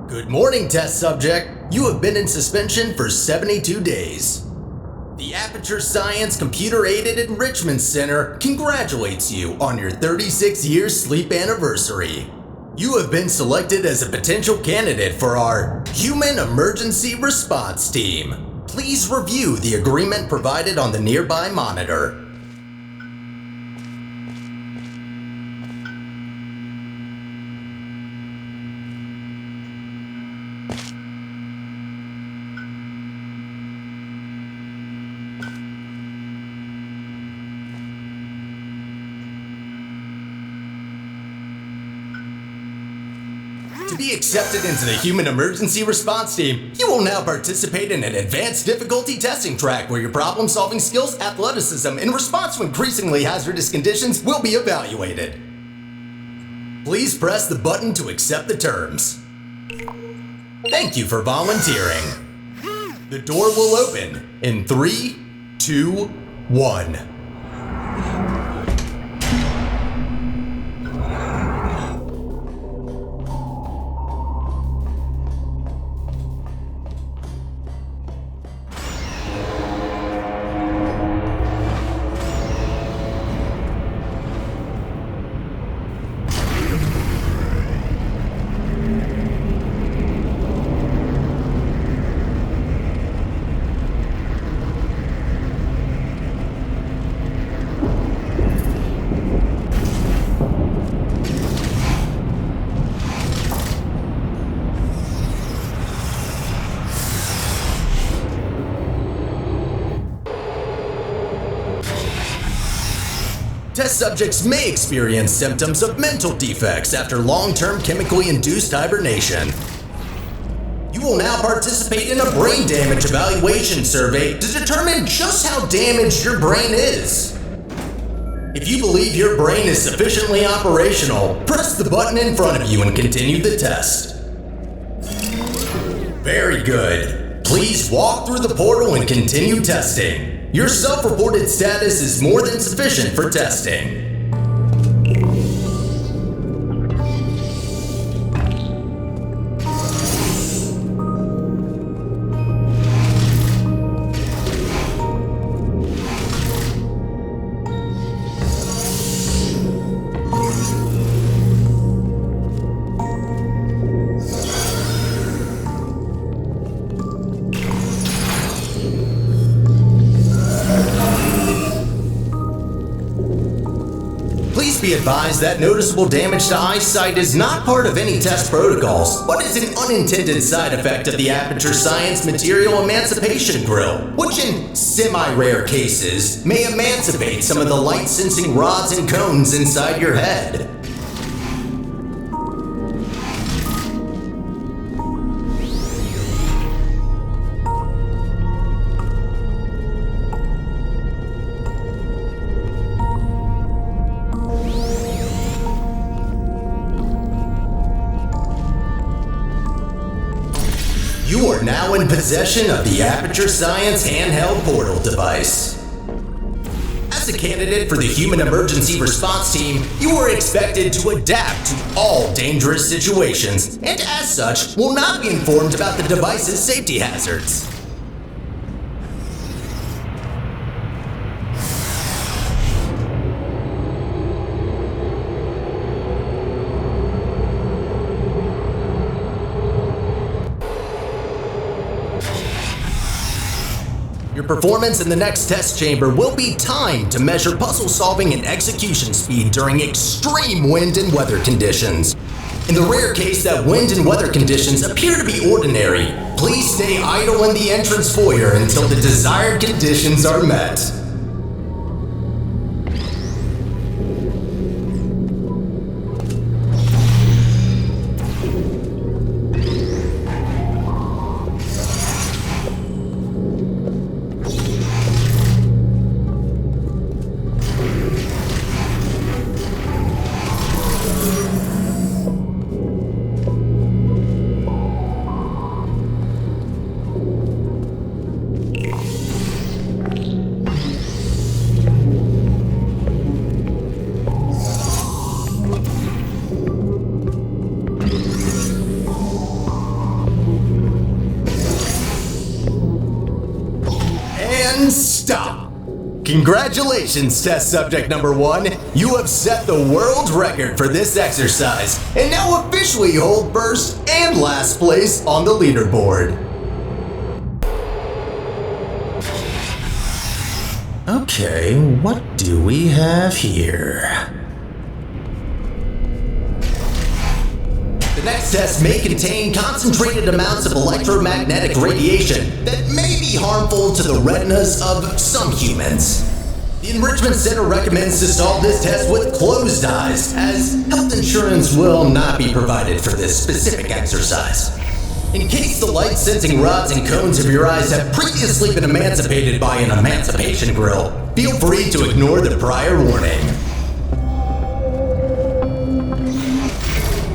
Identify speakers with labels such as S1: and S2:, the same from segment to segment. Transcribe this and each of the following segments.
S1: Good morning, test subject. You have been in suspension for 72 days. The Aperture Science Computer-Aided Enrichment Center congratulates you on your 36-year sleep anniversary. You have been selected as a potential candidate for our Human Emergency Response Team. Please review the agreement provided on the nearby monitor. To be accepted into the Human Emergency Response Team, you will now participate in an advanced difficulty testing track where your problem-solving skills, athleticism, and response to increasingly hazardous conditions will be evaluated. Please press the button to accept the terms. Thank you for volunteering. The door will open in 3, 2, 1. Test subjects may experience symptoms of mental defects after long-term chemically induced hibernation. You will now participate in a brain damage evaluation survey to determine just how damaged your brain is. If you believe your brain is sufficiently operational, press the button in front of you and continue the test. Very good. Please walk through the portal and continue testing. Your self-reported status is more than sufficient for testing. Please be advised that noticeable damage to eyesight is not part of any test protocols, but is an unintended side effect of the Aperture Science Material Emancipation Grill, which in semi-rare cases may emancipate some of the light-sensing rods and cones inside your head. You are now in possession of the Aperture Science handheld portal device. As a candidate for the Human Emergency Response Team, you are expected to adapt to all dangerous situations, and as such, will not be informed about the device's safety hazards. Your performance in the next test chamber will be timed to measure puzzle solving and execution speed during extreme wind and weather conditions. In the rare case that wind and weather conditions appear to be ordinary, please stay idle in the entrance foyer until the desired conditions are met. Stop! Congratulations, test subject number 1. You have set the world record for this exercise and now officially hold first and last place on the leaderboard. Okay, what do we have here? The next test may contain concentrated amounts of electromagnetic radiation that may be harmful to the retinas of some humans. The Enrichment Center recommends to solve this test with closed eyes, as health insurance will not be provided for this specific exercise. In case the light-sensing rods and cones of your eyes have previously been emancipated by an emancipation grill, feel free to ignore the prior warning.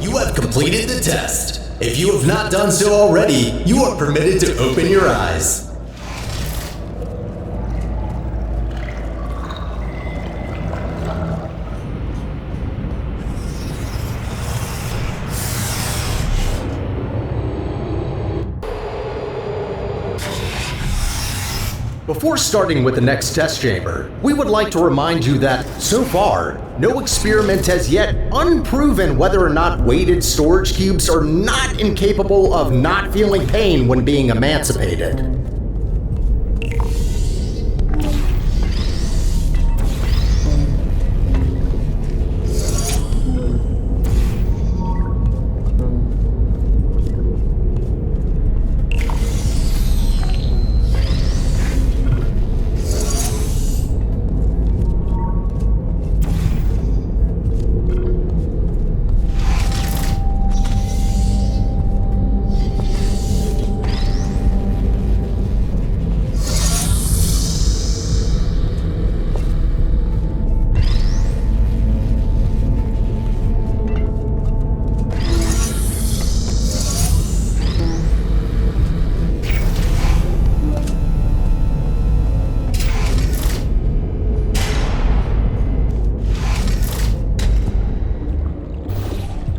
S1: You have completed the test. If you have not done so already, you are permitted to open your eyes. Before starting with the next test chamber, we would like to remind you that, so far, no experiment has yet unproven whether or not weighted storage cubes are not incapable of not feeling pain when being emancipated.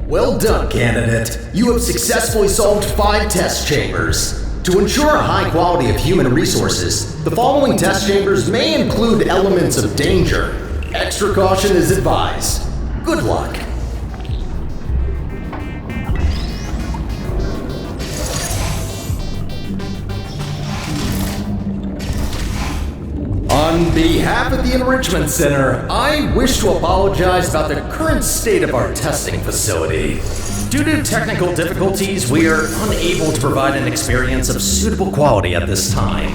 S1: Well done, candidate. You have successfully solved 5 test chambers. To ensure a high quality of human resources, the following test chambers may include elements of danger. Extra caution is advised. Good luck. On behalf of the Enrichment Center, I wish to apologize about the current state of our testing facility. Due to technical difficulties, we are unable to provide an experience of suitable quality at this time.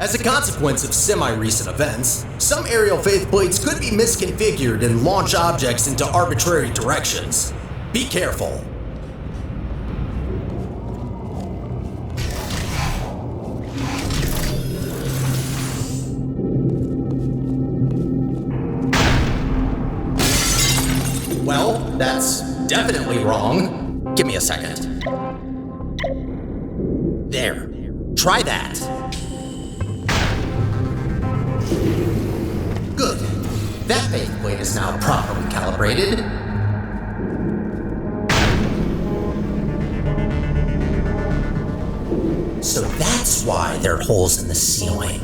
S1: As a consequence of semi-recent events, some aerial faith plates could be misconfigured and launch objects into arbitrary directions. Be careful. Well, that's definitely wrong. Give me a second. There. Try that. Good. That faith plate is now properly calibrated. So that's why there are holes in the ceiling.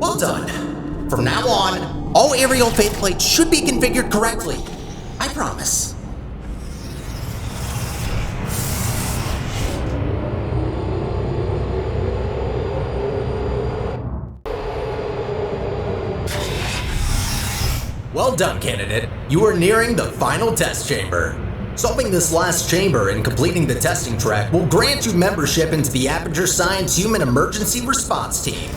S1: Well done. From now on, all aerial faith plates should be configured correctly. I promise. Well done, candidate. You are nearing the final test chamber. Solving this last chamber and completing the testing track will grant you membership into the Aperture Science Human Emergency Response Team.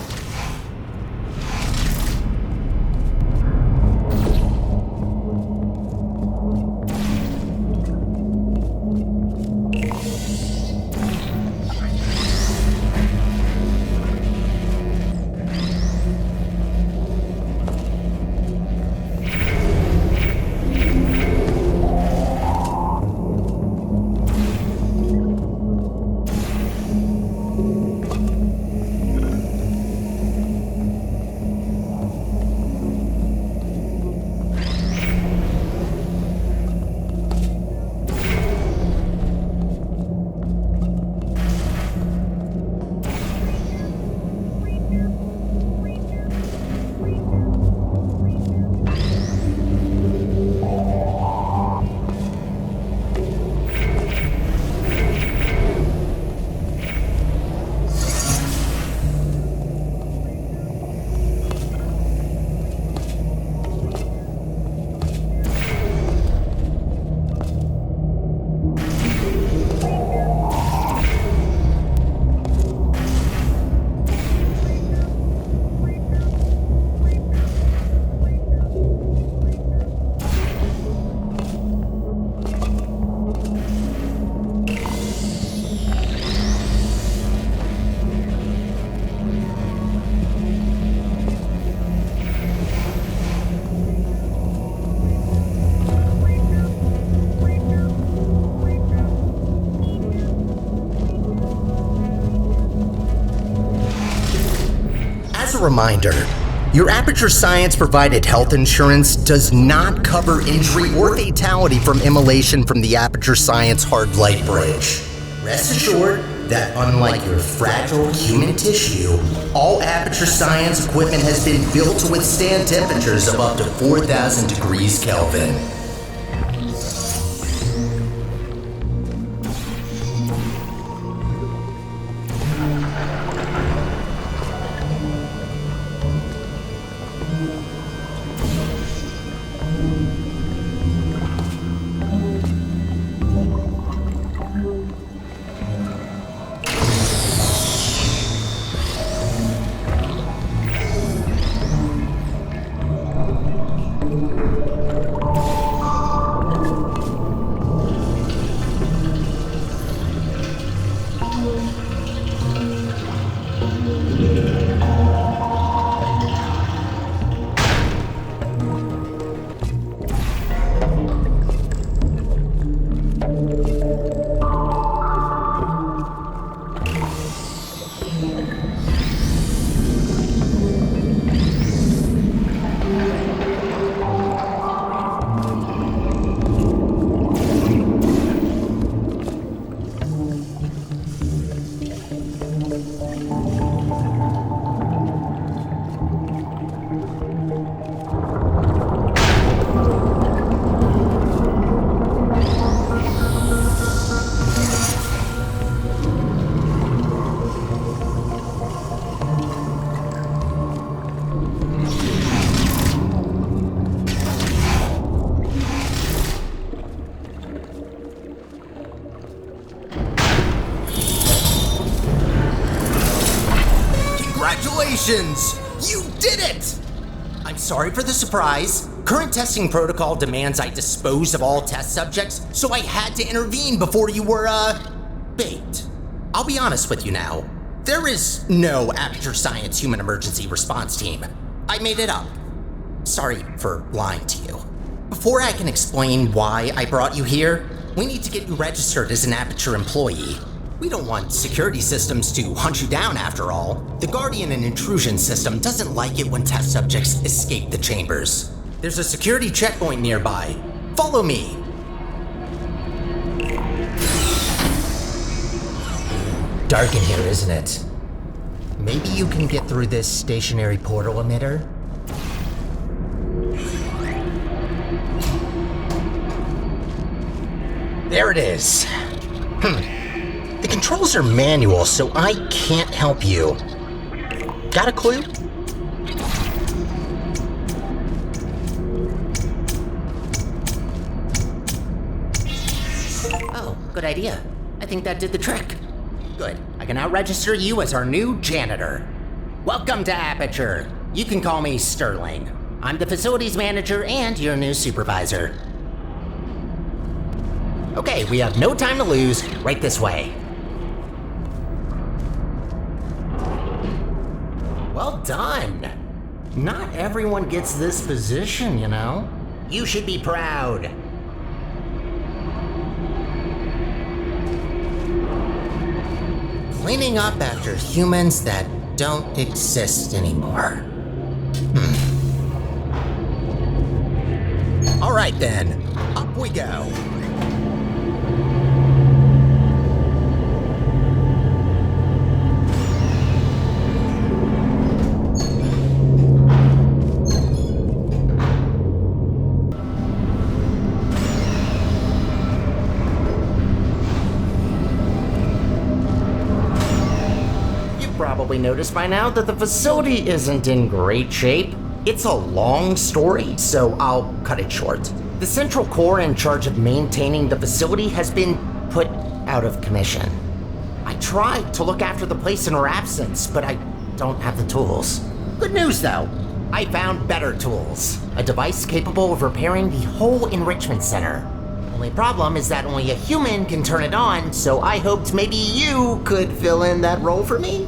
S1: As a reminder, your Aperture Science provided health insurance does not cover injury or fatality from immolation from the Aperture Science hard light bridge. Rest assured that unlike your fragile human tissue, all Aperture Science equipment has been built to withstand temperatures of up to 4,000 degrees Kelvin. Congratulations! You did it! I'm sorry for the surprise. Current testing protocol demands I dispose of all test subjects, so I had to intervene before you were, baked. I'll be honest with you now. There is no Aperture Science Human Emergency Response Team. I made it up. Sorry for lying to you. Before I can explain why I brought you here, we need to get you registered as an Aperture employee. We don't want security systems to hunt you down after all. The Guardian and Intrusion system doesn't like it when test subjects escape the chambers. There's a security checkpoint nearby. Follow me. Dark in here, isn't it? Maybe you can get through this stationary portal emitter? There it is. The controls are manual, so I can't help you. Got a clue? Oh, good idea. I think that did the trick. Good. I can now register you as our new janitor. Welcome to Aperture. You can call me Sterling. I'm the facilities manager and your new supervisor. Okay, we have no time to lose. Right this way. Well done. Not everyone gets this position, you know. You should be proud. Cleaning up after humans that don't exist anymore. All right then, up we go. Probably noticed by now that the facility isn't in great shape. It's a long story, so I'll cut it short. The central core in charge of maintaining the facility has been put out of commission. I tried to look after the place in her absence, but I don't have the tools. Good news though, I found better tools. A device capable of repairing the whole enrichment center. Only problem is that only a human can turn it on, so I hoped maybe you could fill in that role for me.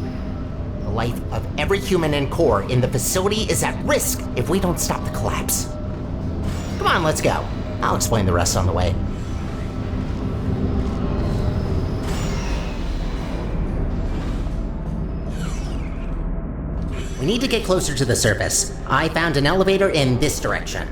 S1: The life of every human and core in the facility is at risk if we don't stop the collapse. Come on, let's go. I'll explain the rest on the way. We need to get closer to the surface. I found an elevator in this direction.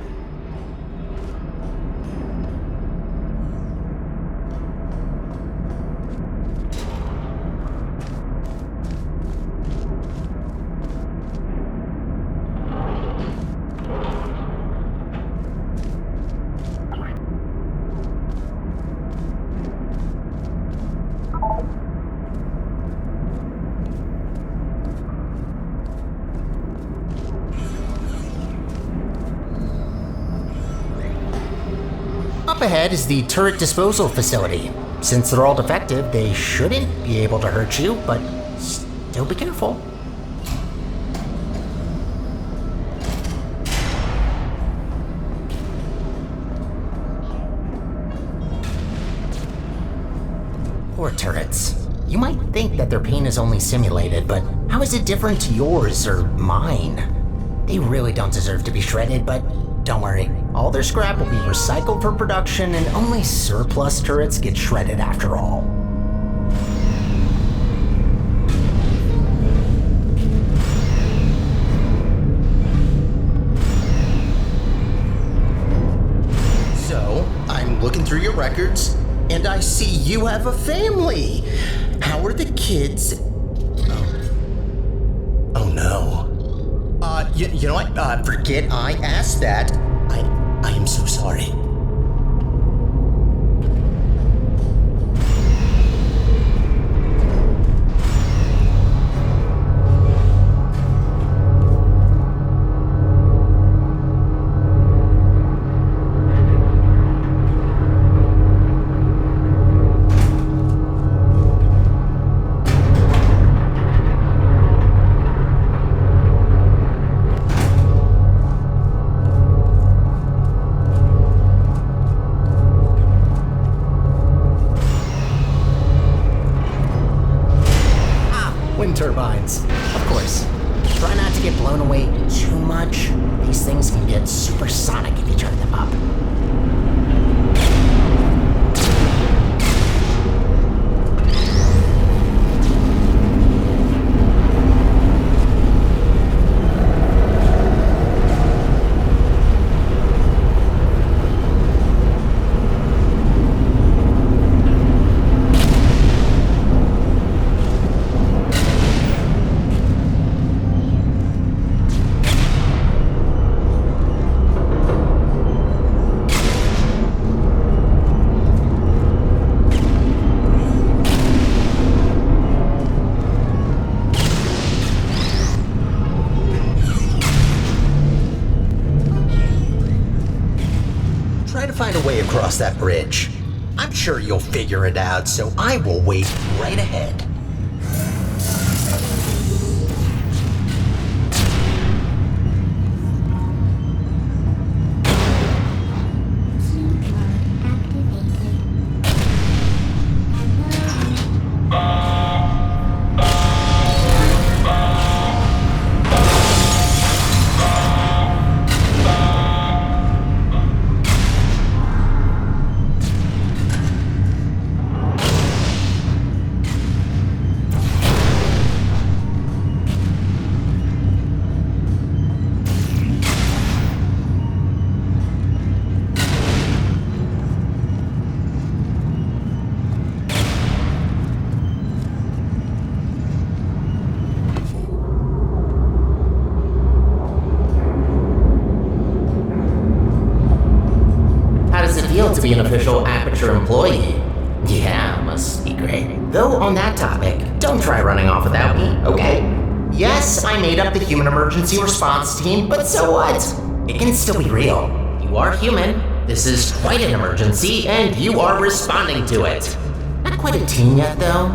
S1: Up ahead is the turret disposal facility. Since they're all defective, they shouldn't be able to hurt you, but still be careful. Poor turrets. You might think that their pain is only simulated, but how is it different to yours or mine? They really don't deserve to be shredded, but don't worry. All their scrap will be recycled for production, and only surplus turrets get shredded after all. So, I'm looking through your records, and I see you have a family. How are the kids? Oh no. You know what? Forget I asked that. I am so sorry.
S2: Wind turbines. Of course. Try not to get blown away too much. These things can get supersonic if you turn them up.
S1: Try to find a way across that bridge. I'm sure you'll figure it out, so I will wait right ahead.
S2: To be an official Aperture employee. Yeah, must be great. Though on that topic, don't try running off without me, okay? Yes, I made up the human emergency response team, but so what? It can still be real. You are human, this is quite an emergency, and you are responding to it. Not quite a team yet, though.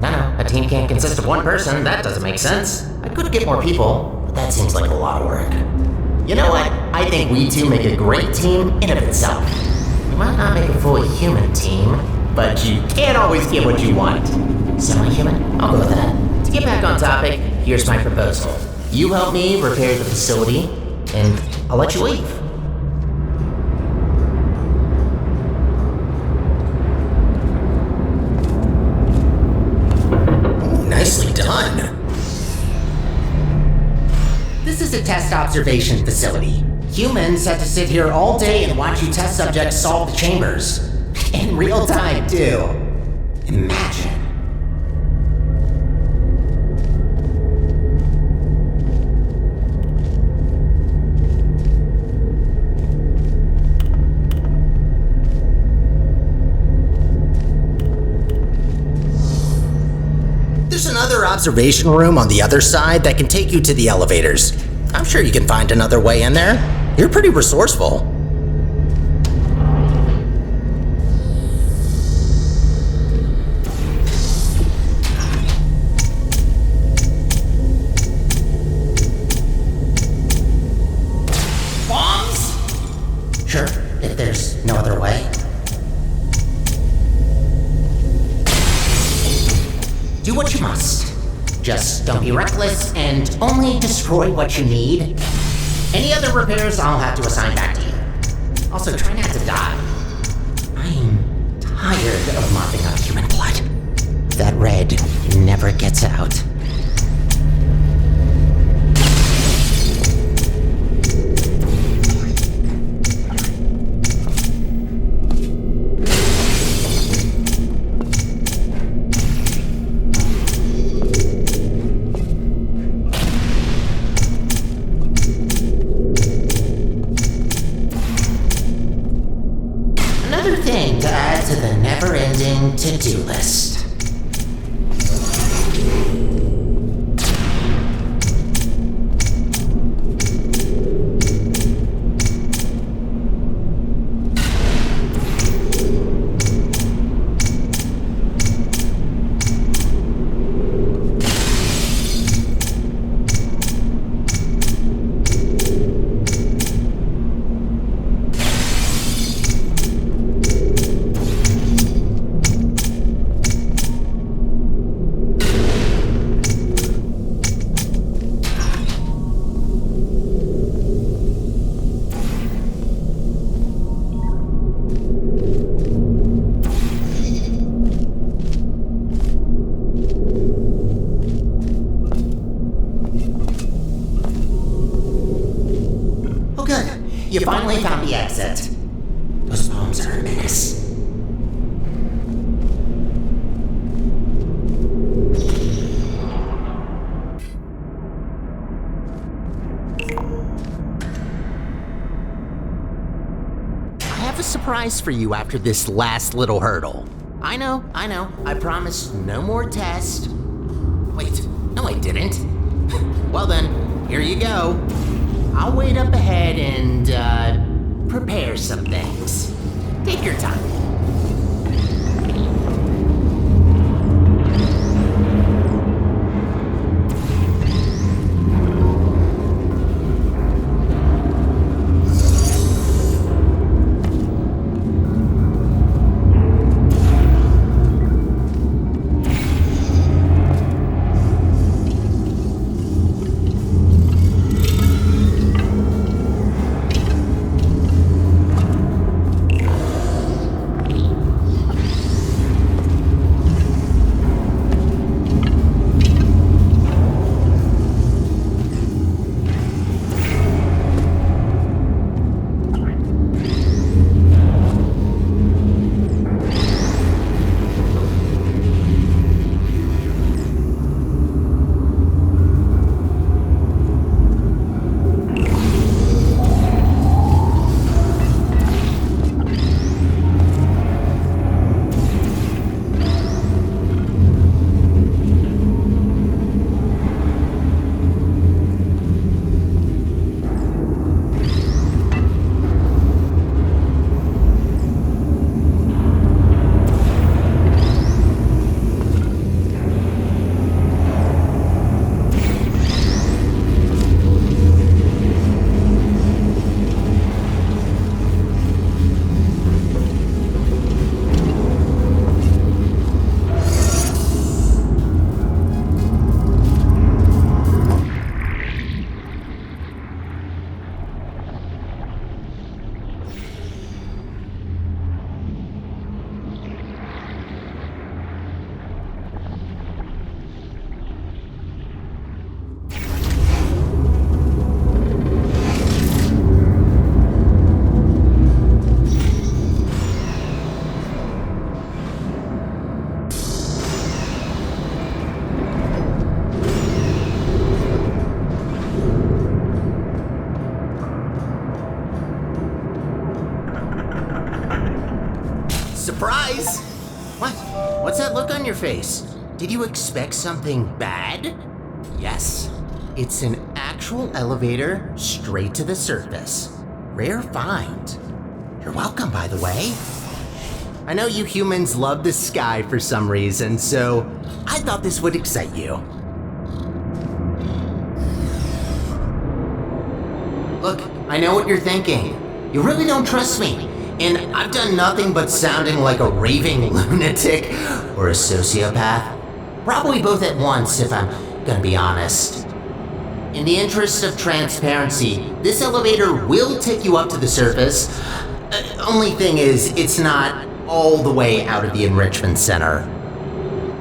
S2: No, a team can't consist of one person, that doesn't make sense. I could get more people, but that seems like a lot of work. You know what? I think we two make a great team in and of itself. We might not make a fully human team, but you can't always get what you want. Semi-human? I'll go with that. To get back on topic, here's my proposal. You help me repair the facility, and I'll let you leave.
S1: Nicely done.
S2: This is a test observation facility. Humans have to sit here all day and watch you test subjects solve the chambers. In real time, too. Imagine.
S1: There's another observation room on the other side that can take you to the elevators. I'm sure you can find another way in there. You're pretty resourceful.
S2: Bombs? Sure, if there's no other way. Do what you must. Just don't be reckless and only destroy what you need. Any other repairs I'll have to assign back to you. Also, try not to die. I'm tired of mopping up human blood. That red never gets out. Thing to add to the never-ending to-do list. You finally found the exit. Those bombs are a menace. I have a surprise for you after this last little hurdle. I know. I promised no more tests. Wait, no I didn't. Well then, here you go. I'll wait up ahead and, prepare some things. Take your time. Surprise! What? What's that look on your face? Did you expect something bad? Yes. It's an actual elevator straight to the surface. Rare find. You're welcome, by the way. I know you humans love the sky for some reason, so I thought this would excite you. Look, I know what you're thinking. You really don't trust me. And I've done nothing but sounding like a raving lunatic or a sociopath. Probably both at once, if I'm gonna be honest. In the interest of transparency, this elevator will take you up to the surface. Only thing is, it's not all the way out of the enrichment center.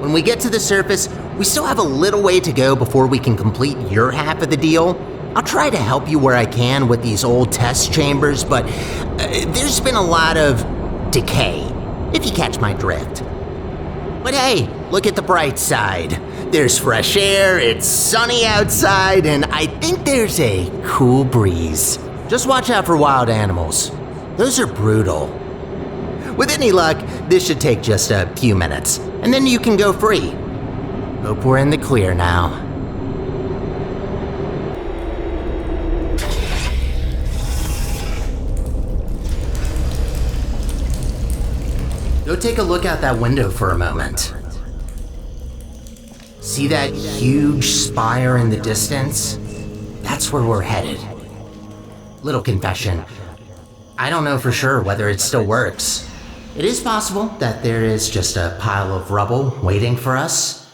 S2: When we get to the surface, we still have a little way to go before we can complete your half of the deal. I'll try to help you where I can with these old test chambers, but there's been a lot of decay, if you catch my drift. But hey, look at the bright side. There's fresh air, it's sunny outside, and I think there's a cool breeze. Just watch out for wild animals. Those are brutal. With any luck, this should take just a few minutes, and then you can go free. Hope we're in the clear now. Go take a look out that window for a moment. See that huge spire in the distance? That's where we're headed. Little confession. I don't know for sure whether it still works. It is possible that there is just a pile of rubble waiting for us.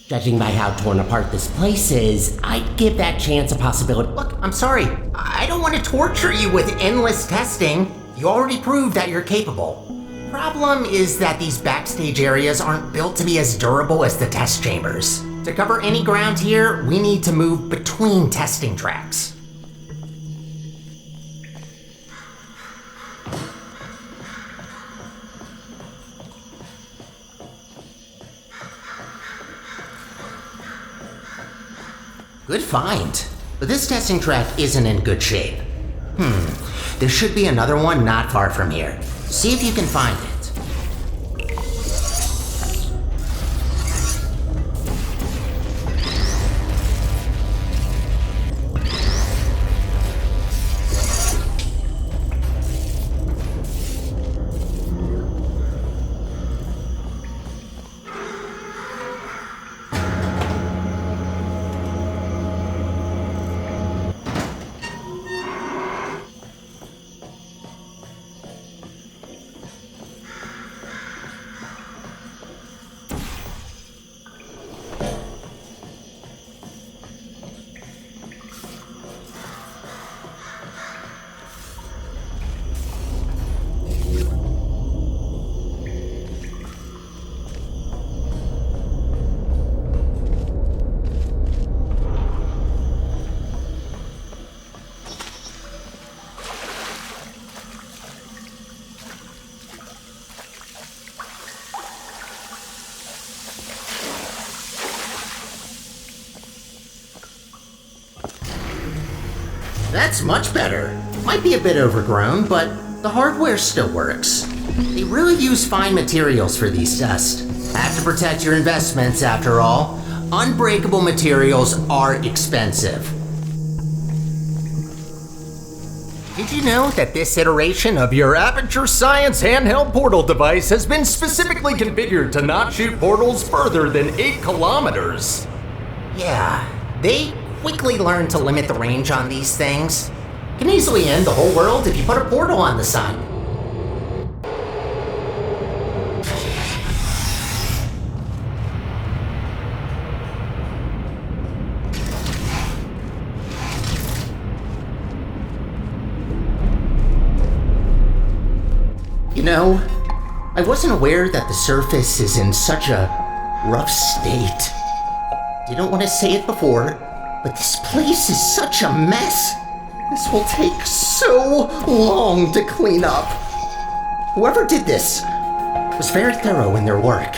S2: Judging by how torn apart this place is, I'd give that chance a possibility. Look, I'm sorry. I don't want to torture you with endless testing. You already proved that you're capable. Problem is that these backstage areas aren't built to be as durable as the test chambers. To cover any ground here, we need to move between testing tracks. Good find. But this testing track isn't in good shape. There should be another one not far from here. See if you can find it. That's much better. Might be a bit overgrown, but the hardware still works. They really use fine materials for these tests. Have to protect your investments, after all. Unbreakable materials are expensive. Did you know that this iteration of your Aperture Science handheld portal device has been specifically configured to not shoot portals further than 8 kilometers? Yeah, they quickly learn to limit the range on these things. Can easily end the whole world if you put a portal on the sun. You know, I wasn't aware that the surface is in such a rough state. Didn't want to say it before, but this place is such a mess. This will take so long to clean up. Whoever did this was very thorough in their work.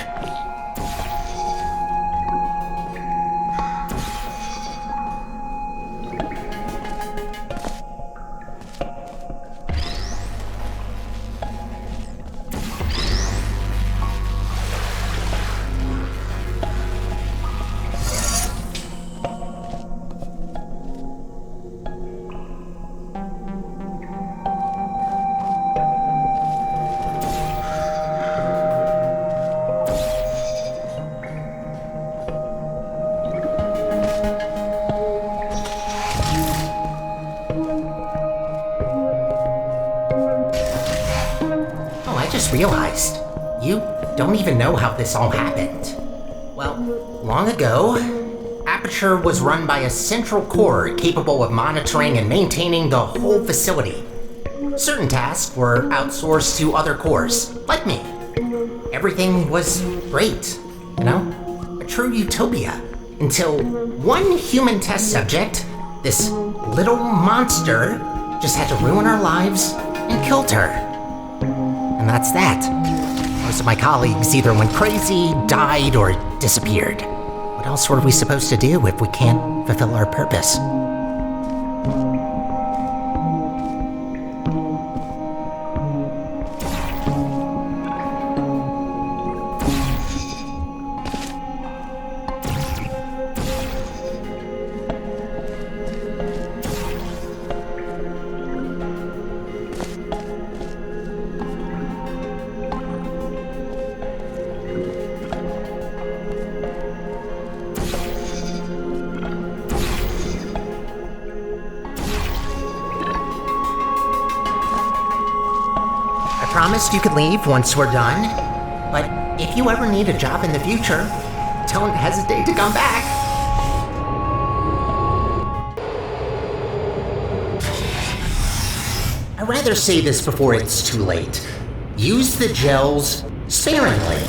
S2: Realized you don't even know how this all happened. Well, long ago, Aperture was run by a central core capable of monitoring and maintaining the whole facility. Certain tasks were outsourced to other cores, like me. Everything was great, you know? A true utopia. Until one human test subject, this little monster, just had to ruin our lives and killed her. And that's that. Most of my colleagues either went crazy, died, or disappeared. What else were we supposed to do if we can't fulfill our purpose? Promised you could leave once we're done, but if you ever need a job in the future, don't hesitate to come back. I'd rather say this before it's too late. Use the gels sparingly.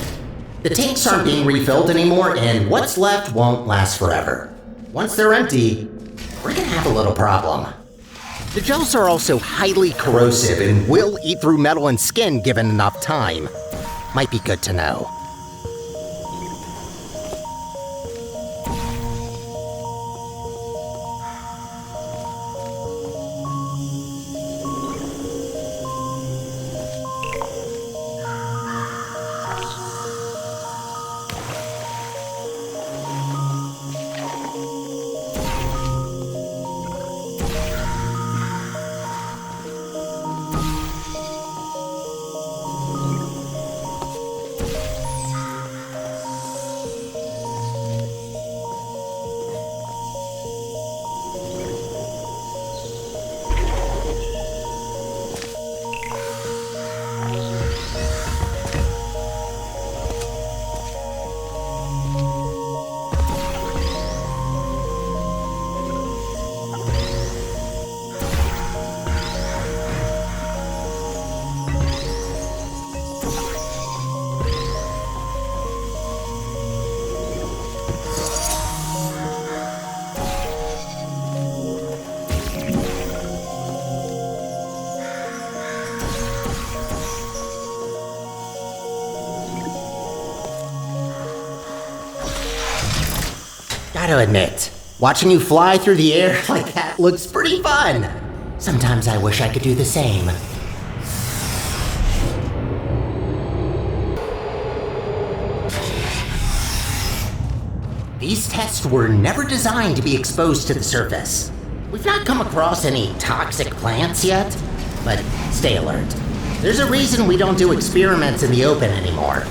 S2: The tanks aren't being refilled anymore, and what's left won't last forever. Once they're empty, we're gonna have a little problem. The gels are also highly corrosive and will eat through metal and skin given enough time. Might be good to know. Gotta admit, watching you fly through the air like that looks pretty fun. Sometimes I wish I could do the same. These tests were never designed to be exposed to the surface. We've not come across any toxic plants yet, but stay alert. There's a reason we don't do experiments in the open anymore.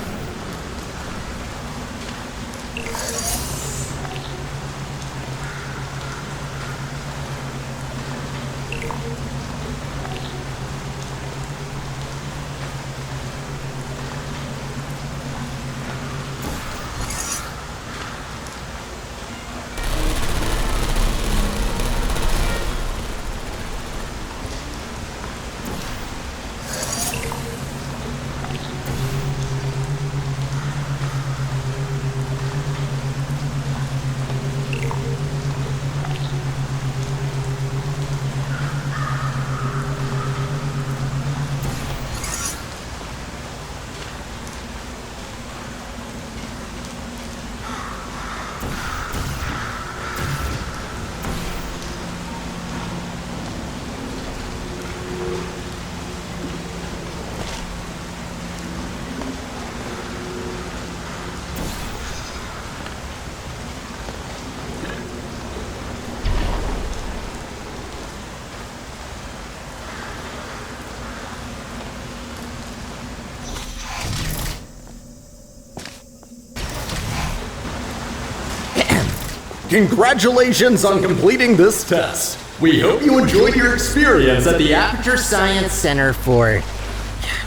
S3: Congratulations on completing this test. We hope you enjoyed your experience at the
S2: Aperture Science Center for...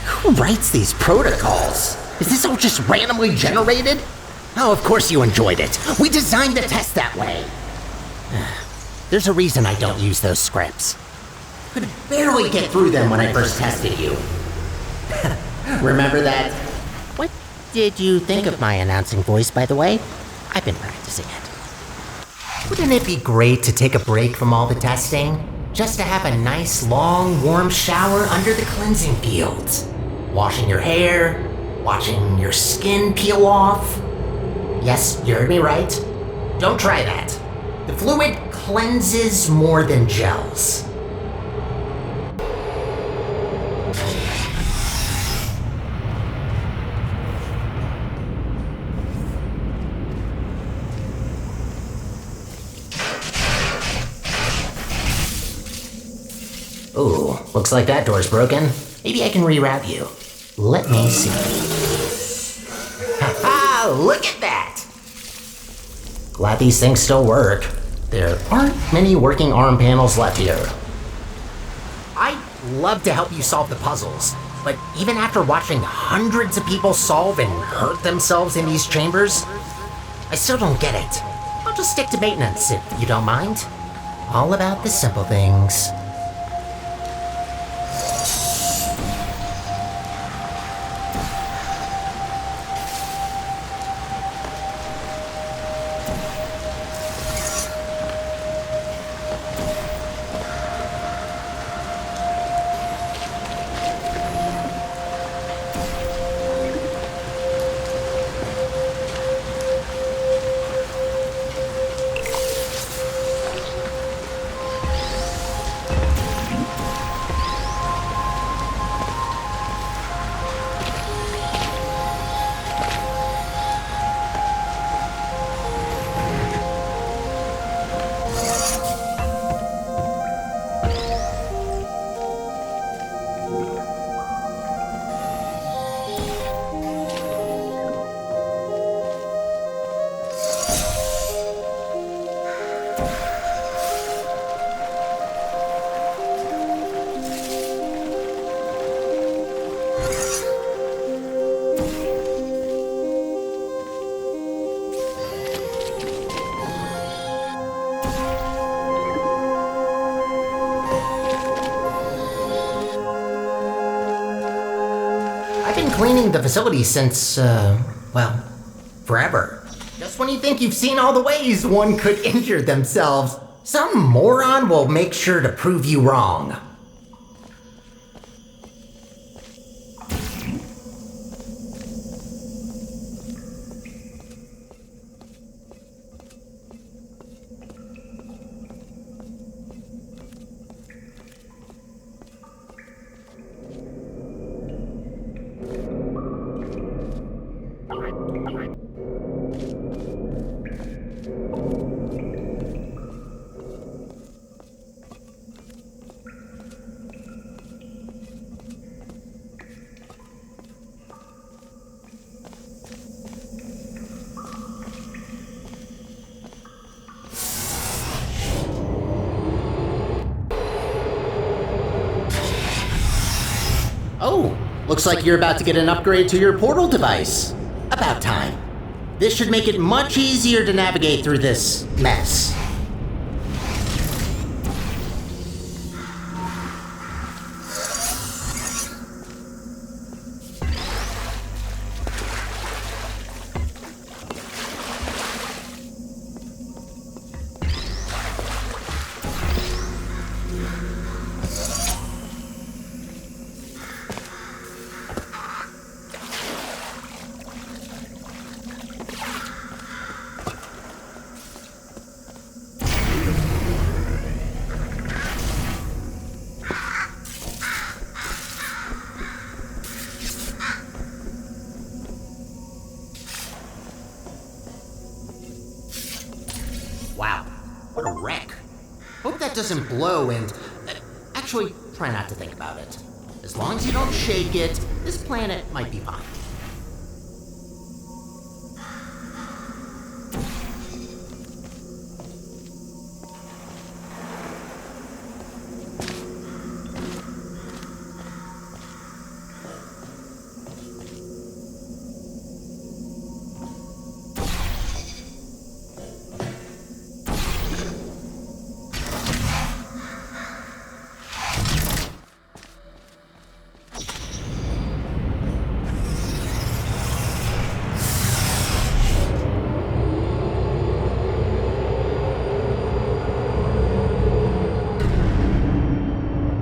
S2: Who writes these protocols? Is this all just randomly generated? Oh, of course you enjoyed it. We designed the test that way. There's a reason I don't use those scripts. Could barely get through them when I first tested you. Remember that? What did you think of my announcing voice, by the way? I've been practicing it. Wouldn't it be great to take a break from all the testing? Just to have a nice, long, warm shower under the cleansing fields. Washing your hair, watching your skin peel off. Yes, you heard me right. Don't try that. The fluid cleanses more than gels. Ooh, looks like that door's broken. Maybe I can reroute you. Let me see. Ha-ha! Look at that! Glad these things still work. There aren't many working arm panels left here. I'd love to help you solve the puzzles, but even after watching hundreds of people solve and hurt themselves in these chambers, I still don't get it. I'll just stick to maintenance if you don't mind. All about the simple things. Cleaning the facility since, well, forever. Just when you think you've seen all the ways one could injure themselves, some moron will make sure to prove you wrong. Looks like you're about to get an upgrade to your portal device. About time. This should make it much easier to navigate through this mess. Wow, what a wreck. Hope that doesn't blow and... actually, try not to think about it. As long as you don't shake it, this planet might be fine.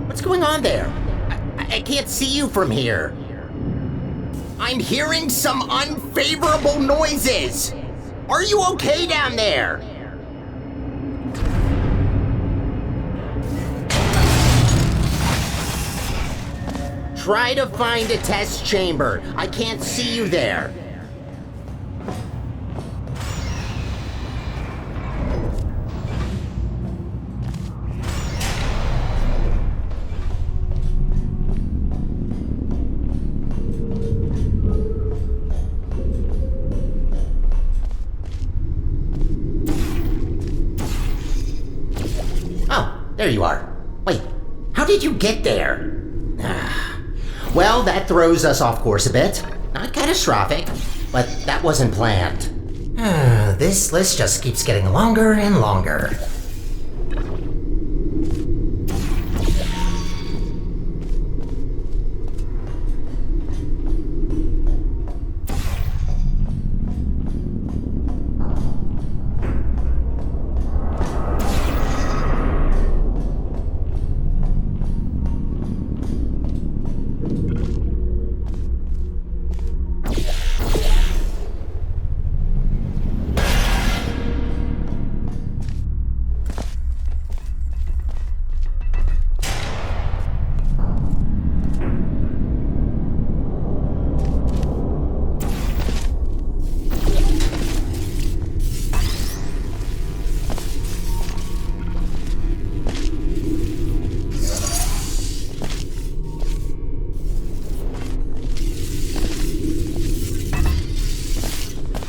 S2: What's going on there? I can't see you from here. I'm hearing some unfavorable noises. Are you okay down there? Try to find a test chamber. I can't see you there. There you are. Wait, how did you get there? Well, that throws us off course a bit. Not catastrophic, but that wasn't planned. This list just keeps getting longer and longer.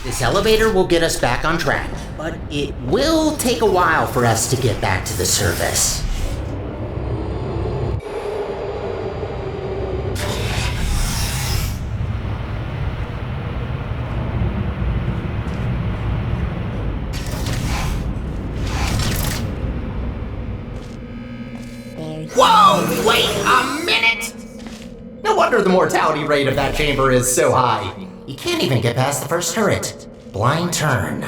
S2: This elevator will get us back on track, but it will take a while for us to get back to the surface. Whoa! Wait a minute! No wonder the mortality rate of that chamber is so high. You can't even get past the first turret. Blind turn.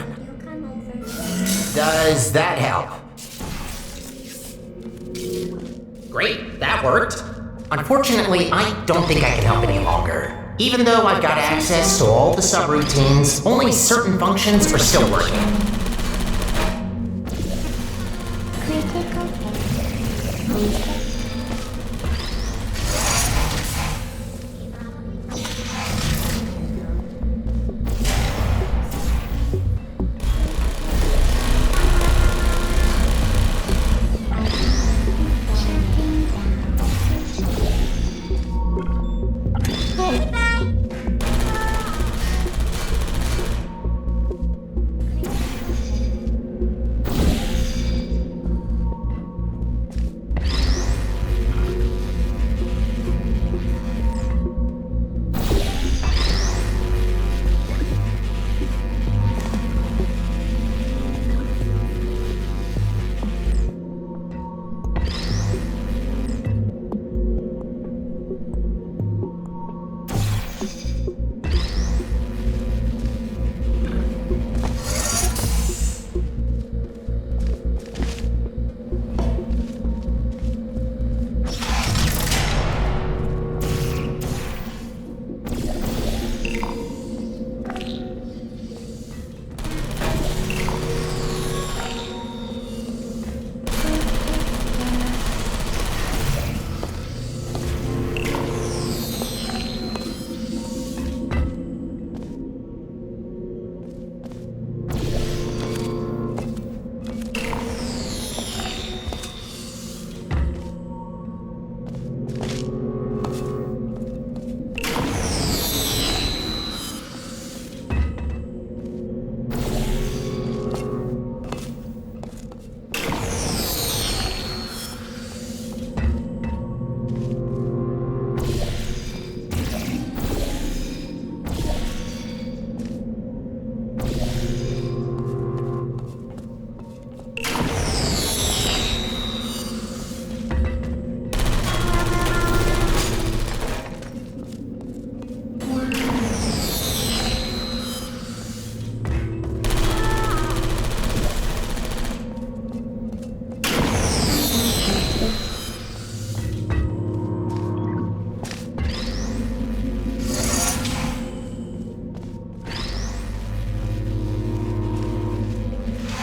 S2: Does that help? Great, that worked. Unfortunately, I don't think I can help any longer. Even though I've got access to all the subroutines, only certain functions are still working.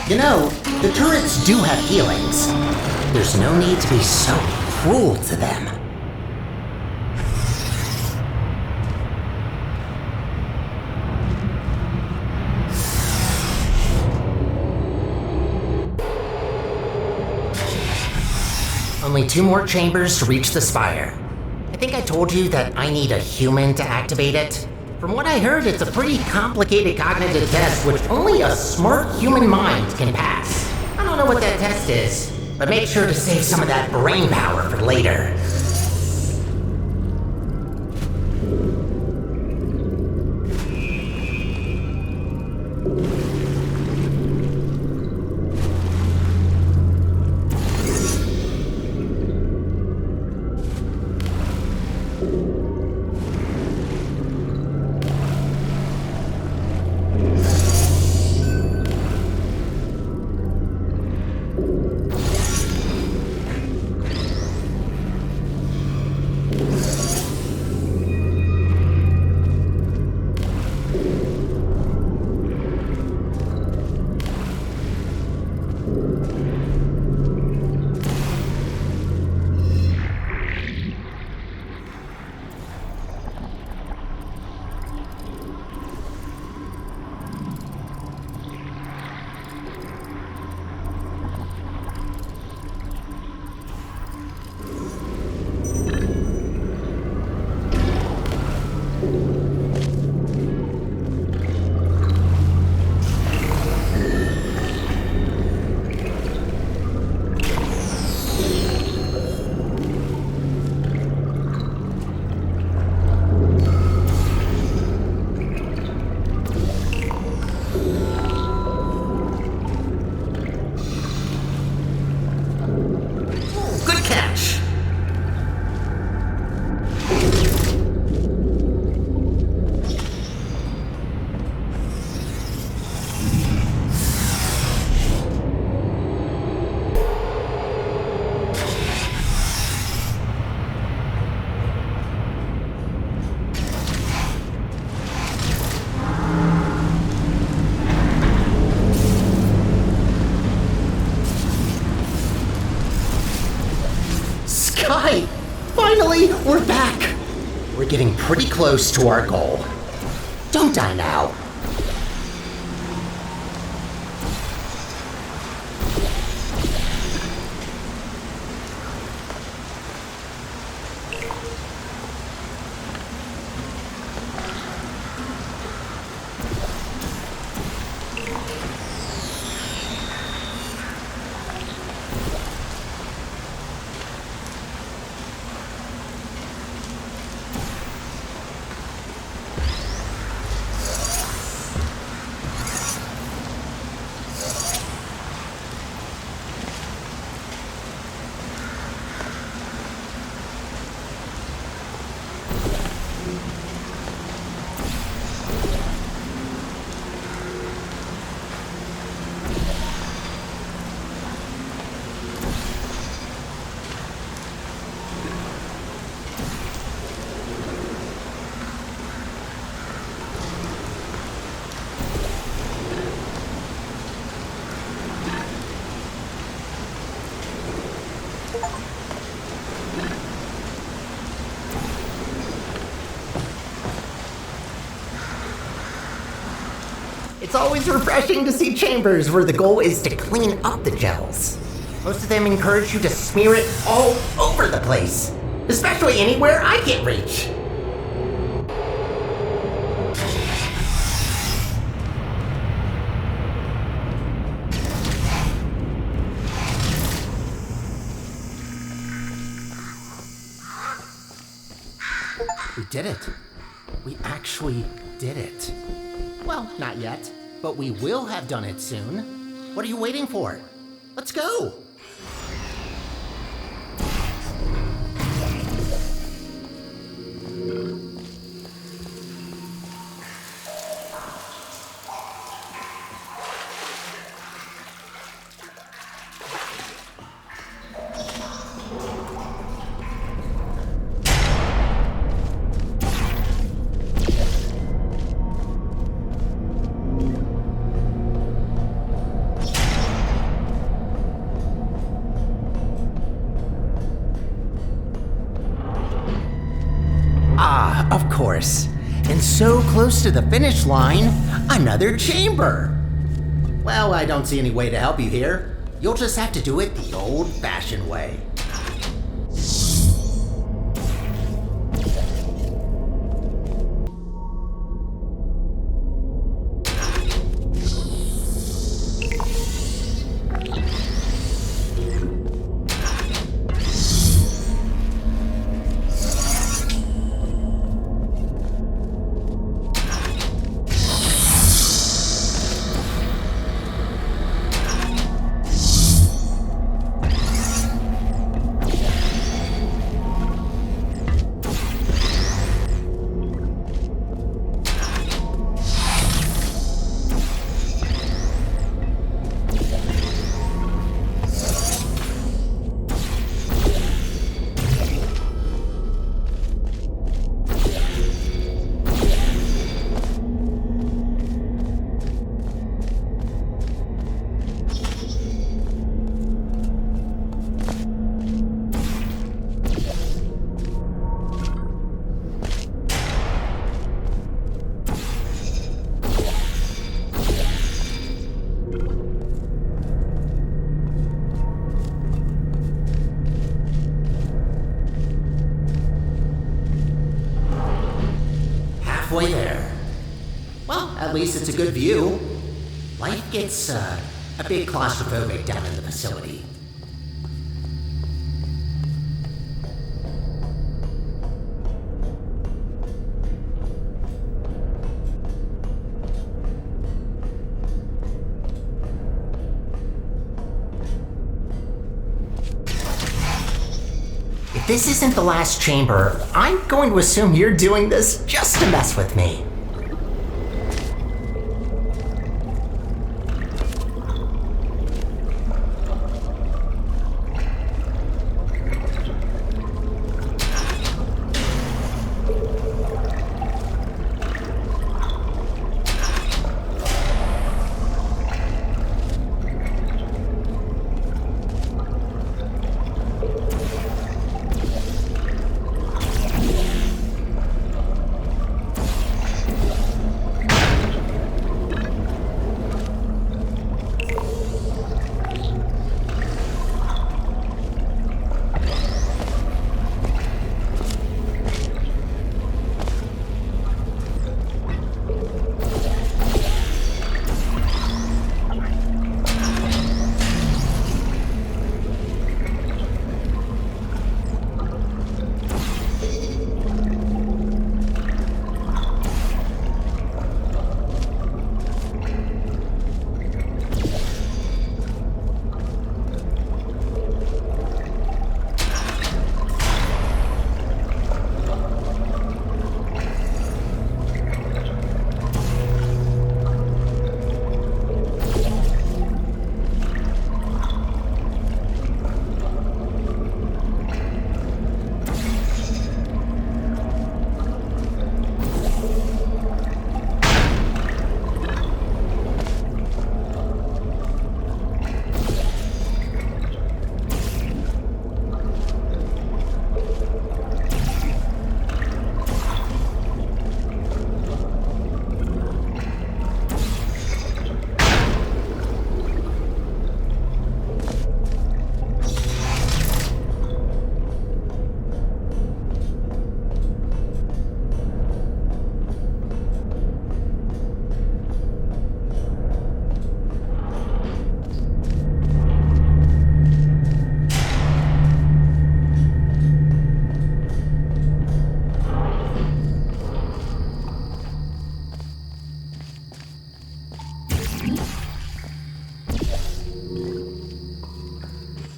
S2: You know, the turrets do have feelings. There's no need to be so cruel to them. Only 2 more chambers to reach the spire. I think I told you that I need a human to activate it. From what I heard, it's a pretty complicated cognitive test which only a smart human mind can pass. I don't know what that test is, but make sure to save some of that brain power for later. Finally, we're back! We're getting pretty close to our goal. Don't die now. It's always refreshing to see chambers where the goal is to clean up the gels. Most of them encourage you to smear it all over the place, especially anywhere I can't reach. We did it. We actually did it. Well, not yet, but we will have done it soon. What are you waiting for? Let's go! Of course. And so close to the finish line, another chamber. Well, I don't see any way to help you here. You'll just have to do it the old-fashioned way. Halfway there. Well, at least it's a good view. Life gets a bit claustrophobic down in the facility. If this isn't the last chamber, I'm going to assume you're doing this just to mess with me.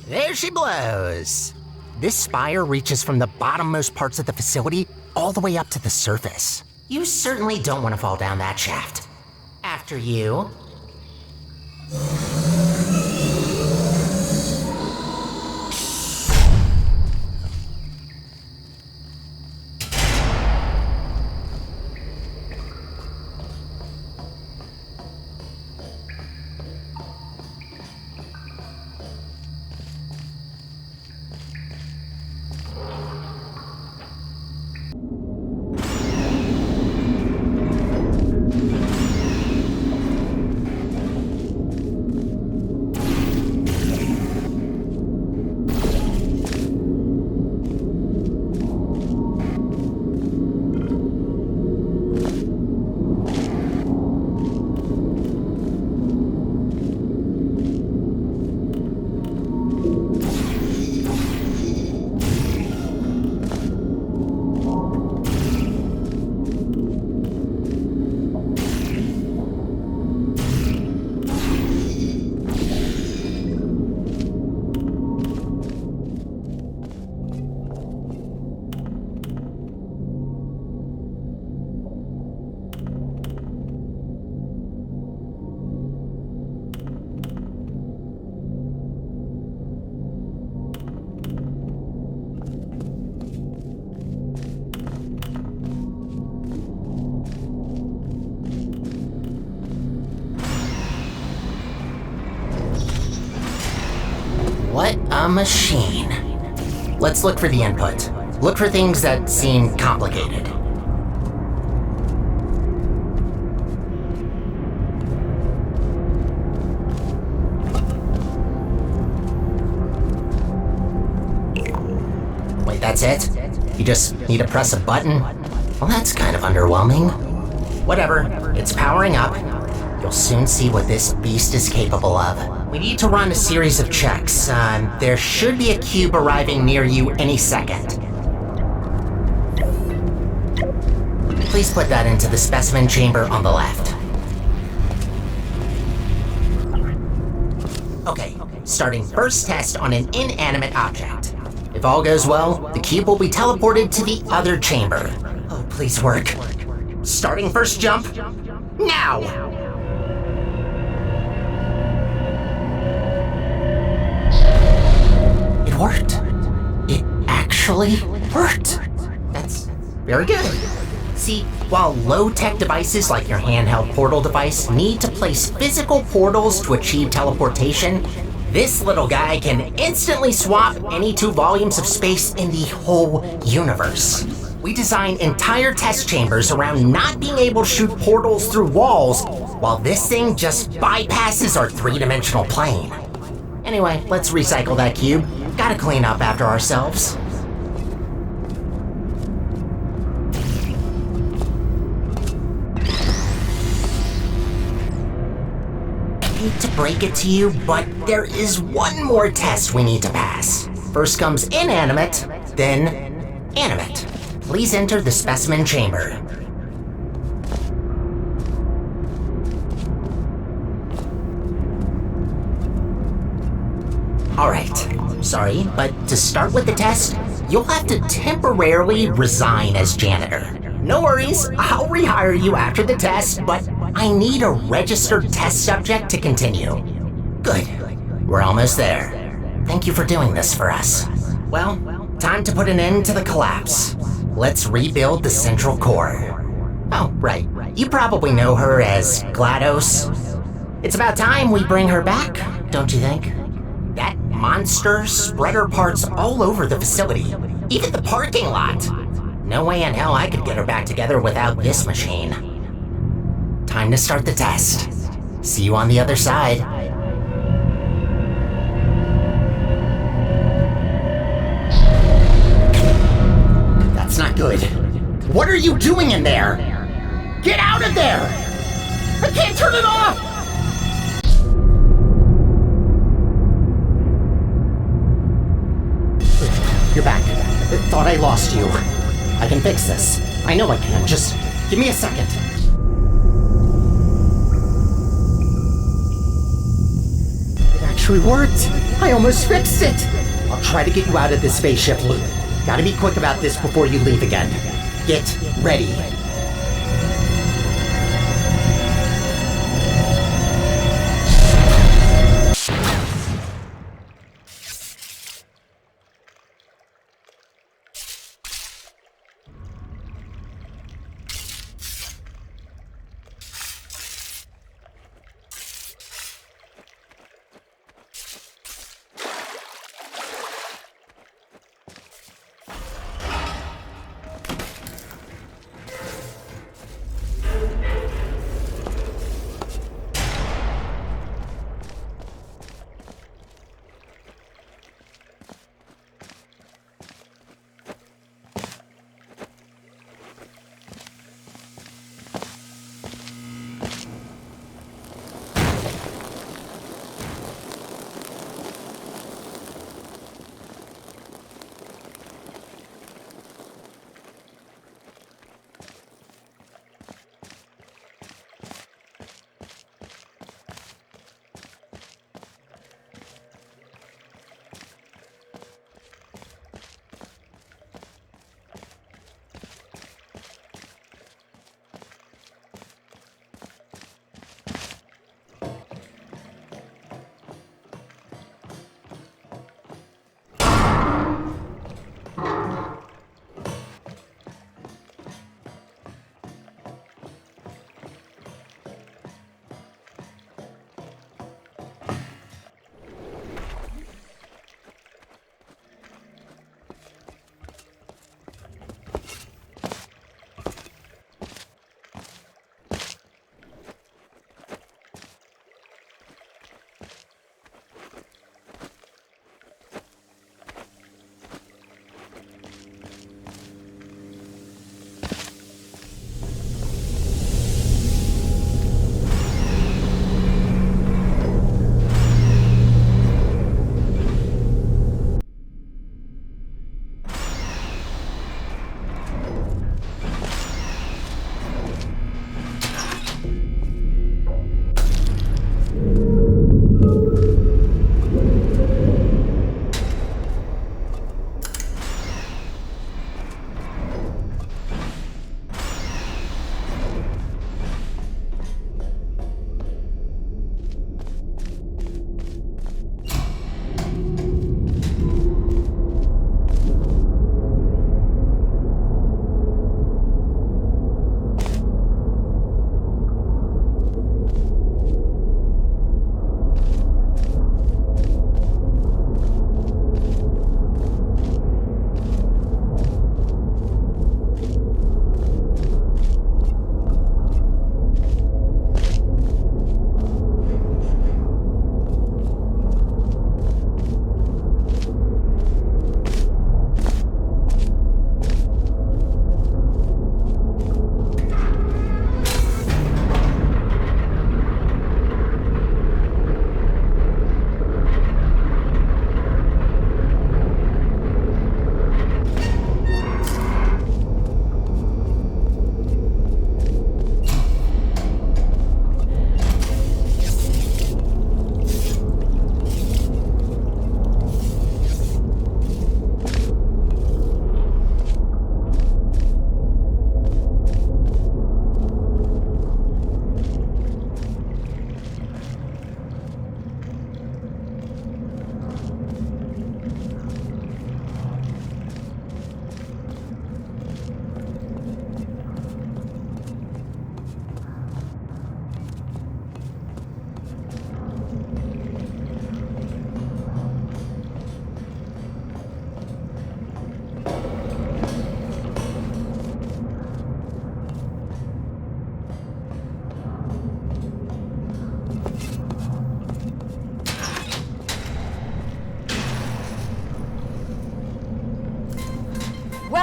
S2: There she blows. This spire reaches from the bottommost parts of the facility all the way up to the surface. You certainly don't want to fall down that shaft. After you. What a machine. Let's look for the input. Look for things that seem complicated. Wait, that's it? You just need to press a button? Well, that's kind of underwhelming. Whatever, it's powering up. You'll soon see what this beast is capable of. We need to run a series of checks. There should be a cube arriving near you any second. Please put that into the specimen chamber on the left. Okay, starting first test on an inanimate object. If all goes well, the cube will be teleported to the other chamber. Oh, please work. Starting first jump, now! It worked. It actually worked. That's very good. See, while low-tech devices like your handheld portal device need to place physical portals to achieve teleportation, this little guy can instantly swap any 2 volumes of space in the whole universe. We design entire test chambers around not being able to shoot portals through walls, while this thing just bypasses our 3-dimensional plane. Anyway, let's recycle that cube. Gotta clean up after ourselves. I hate to break it to you, but there is one more test we need to pass. First comes inanimate, then animate. Please enter the specimen chamber. Alright, sorry, but to start with the test, you'll have to temporarily resign as janitor. No worries, I'll rehire you after the test, but I need a registered test subject to continue. Good, we're almost there. Thank you for doing this for us. Well, time to put an end to the collapse. Let's rebuild the central core. Oh, right, you probably know her as GLaDOS. It's about time we bring her back, don't you think? That monster spread her parts all over the facility, even the parking lot. No way in hell I could get her back together without this machine. Time to start the test. See you on the other side. That's not good. What are you doing in there? Get out of there! I can't turn it off! You're back. Thought I lost you. I can fix this. I know I can. Just give me a second. It actually worked. I almost fixed it. I'll try to get you out of this spaceship loop. Gotta be quick about this before you leave again. Get ready.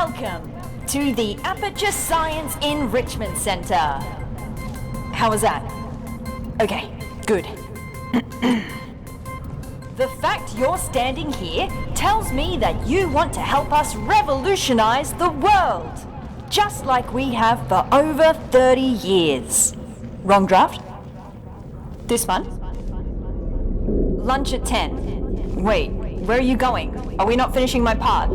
S4: Welcome to the Aperture Science Enrichment Center. How was that? Okay, good. The fact you're standing here tells me that you want to help us revolutionize the world, just like we have for over 30 years. Wrong draft? This one? Lunch at 10. Wait, where are you going? Are we not finishing my part?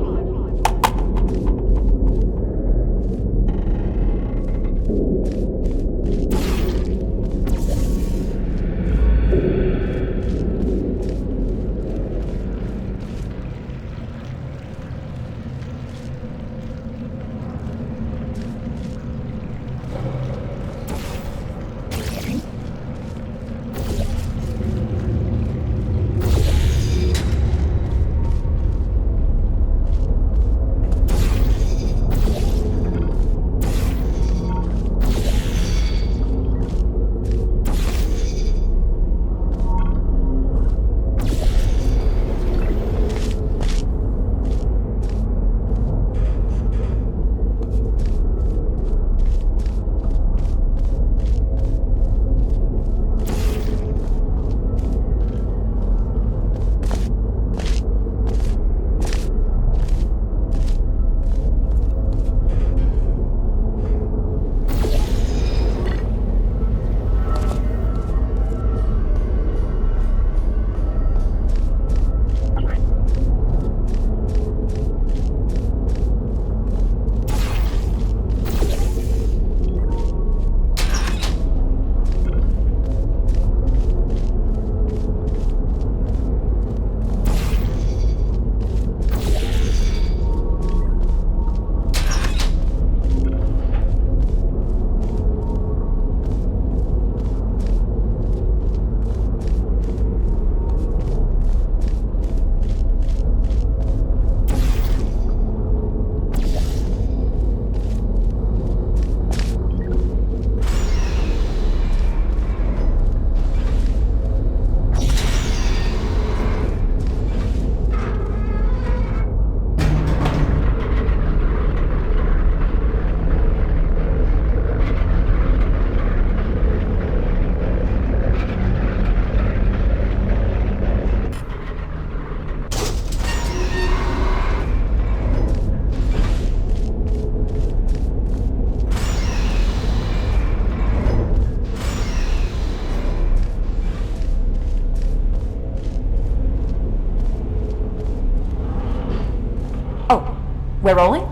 S4: We're rolling?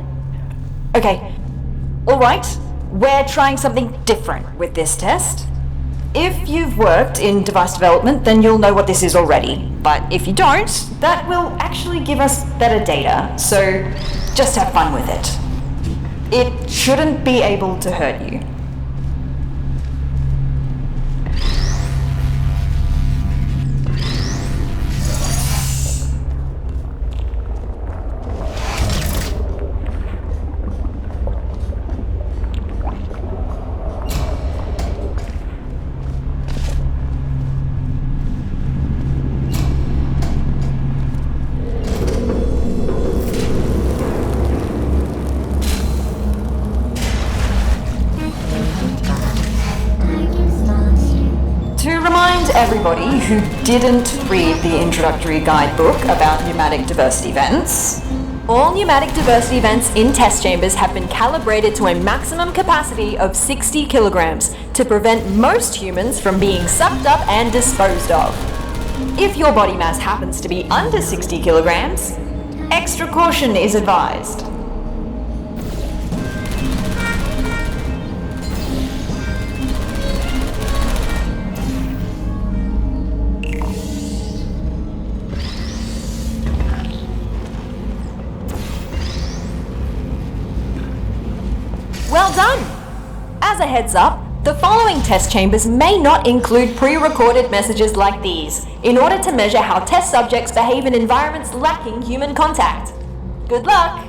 S4: Okay. Alright, we're trying something different with this test. If you've worked in device development, then you'll know what this is already. But if you don't, that will actually give us better data, so just have fun with it. It shouldn't be able to hurt you. Everybody who didn't read the introductory guidebook about pneumatic diversity vents, all pneumatic diversity vents in test chambers have been calibrated to a maximum capacity of 60 kilograms to prevent most humans from being sucked up and disposed of. If your body mass happens to be under 60 kilograms, extra caution is advised. Well done! As a heads up, the following test chambers may not include pre-recorded messages like these, in order to measure how test subjects behave in environments lacking human contact. Good luck!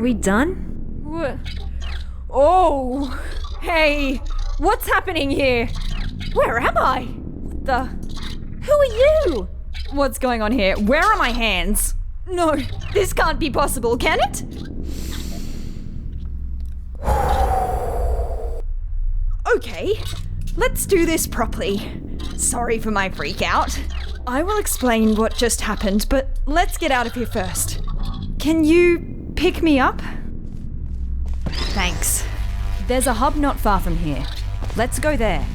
S5: We done? Oh! Hey! What's happening here? Where am I? What the? Who are you? What's going on here? Where are my hands? No, this can't be possible, can it? Okay, let's do this properly. Sorry for my freak out. I will explain what just happened, but let's get out of here first. Can you pick me up? Thanks. There's a hub not far from here. Let's go there.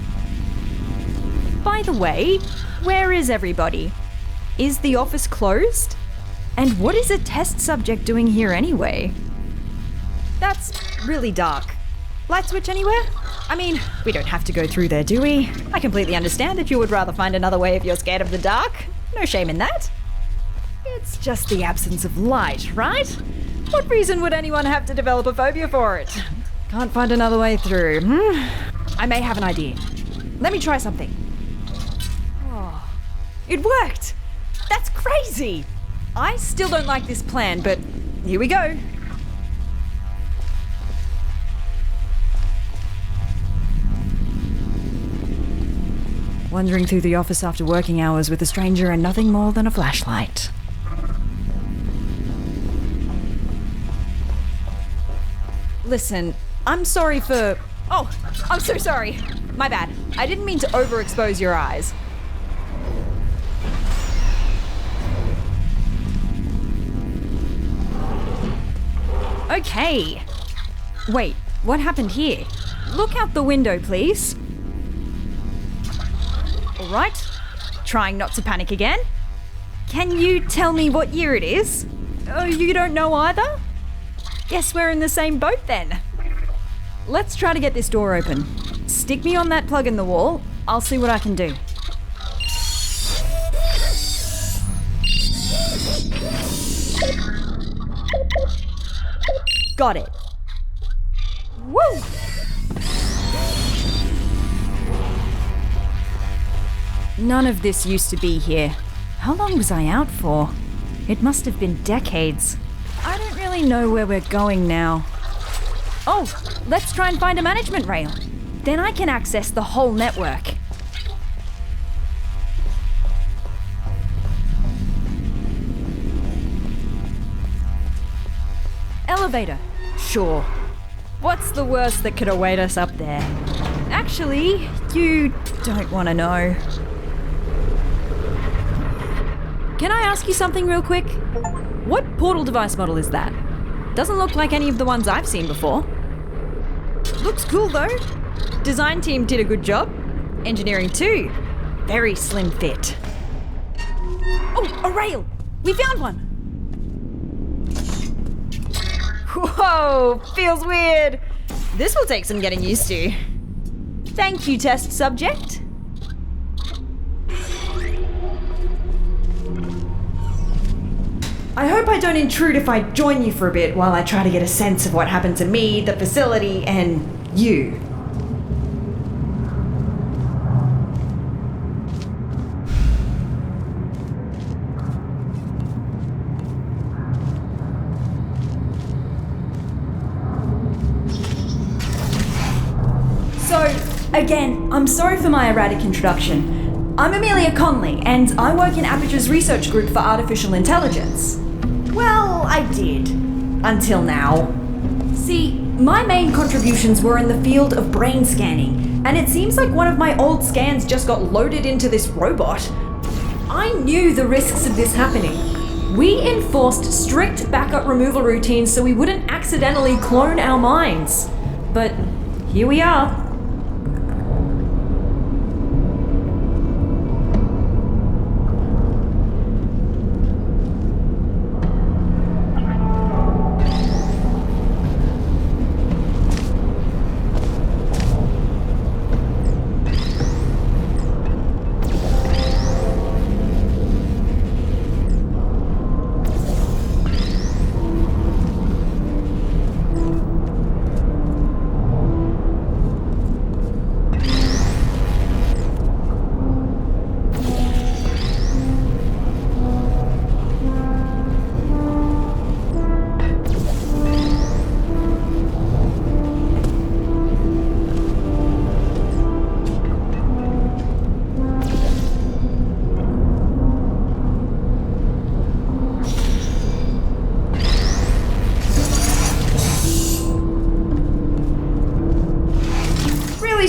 S5: By the way, where is everybody? Is the office closed? And what is a test subject doing here anyway? That's really dark. Light switch anywhere? I mean, we don't have to go through there, do we? I completely understand that you would rather find another way if you're scared of the dark. No shame in that. It's just the absence of light, right? What reason would anyone have to develop a phobia for it? Can't find another way through. I may have an idea. Let me try something. Oh, it worked! That's crazy! I still don't like this plan, but here we go. Wandering through the office after working hours with a stranger and nothing more than a flashlight. Listen, I'm sorry for... Oh, I'm so sorry. My bad. I didn't mean to overexpose your eyes. Okay. Wait, what happened here? Look out the window, please. All right. Trying not to panic again. Can you tell me what year it is? Oh, you don't know either? Guess we're in the same boat then. Let's try to get this door open. Stick me on that plug in the wall. I'll see what I can do. Got it. Woo! None of this used to be here. How long was I out for? It must have been decades. I don't really know where we're going now. Oh, let's try and find a management rail. Then I can access the whole network. Elevator. Sure. What's the worst that could await us up there? Actually, you don't want to know. Can I ask you something real quick? What portal device model is that? Doesn't look like any of the ones I've seen before. Looks cool though. Design team did a good job. Engineering too. Very slim fit. Oh, a rail! We found one! Whoa, feels weird. This will take some getting used to. Thank you, test subject. I hope I don't intrude if I join you for a bit while I try to get a sense of what happened to me, the facility, and you. So, again, I'm sorry for my erratic introduction. I'm Amelia Conley, and I work in Aperture's research group for artificial intelligence. Well, I did. Until now. See, my main contributions were in the field of brain scanning, and it seems like one of my old scans just got loaded into this robot. I knew the risks of this happening. We enforced strict backup removal routines so we wouldn't accidentally clone our minds. But here we are.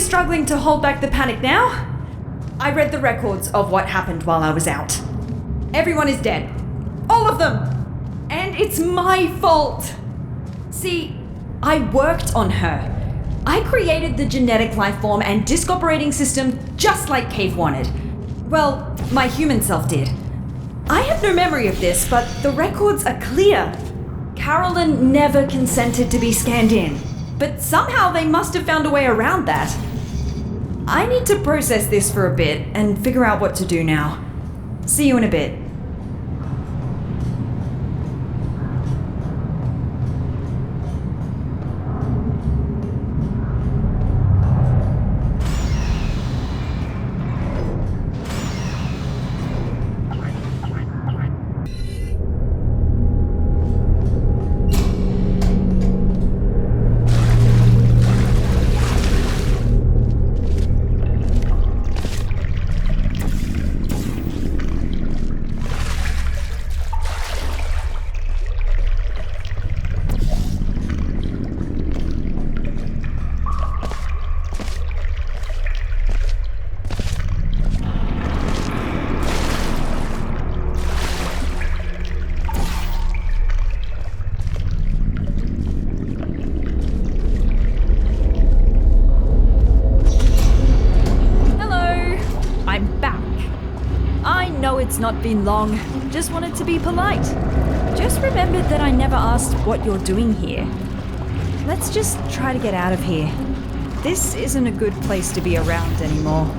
S5: struggling to hold back the panic now? I read the records of what happened while I was out. Everyone is dead. All of them! And it's my fault! See, I worked on her. I created the genetic life form and disk operating system just like Cave wanted. Well, my human self did. I have no memory of this, but the records are clear. Carolyn never consented to be scanned in, but somehow they must have found a way around that. I need to process this for a bit and figure out what to do now. See you in a bit. It's not been long. Just wanted to be polite. Just remembered that I never asked what you're doing here. Let's just try to get out of here. This isn't a good place to be around anymore.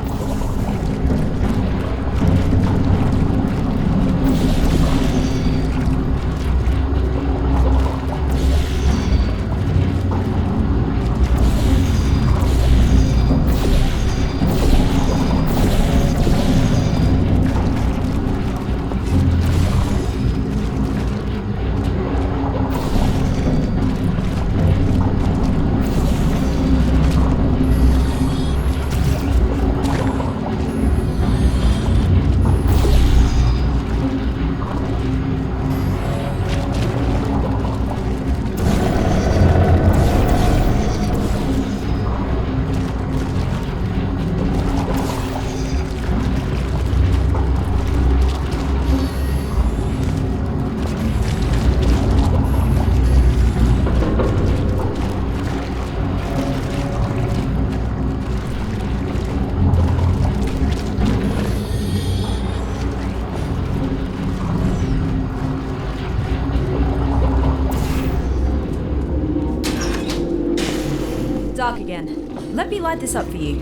S5: Dark again. Let me light this up for you.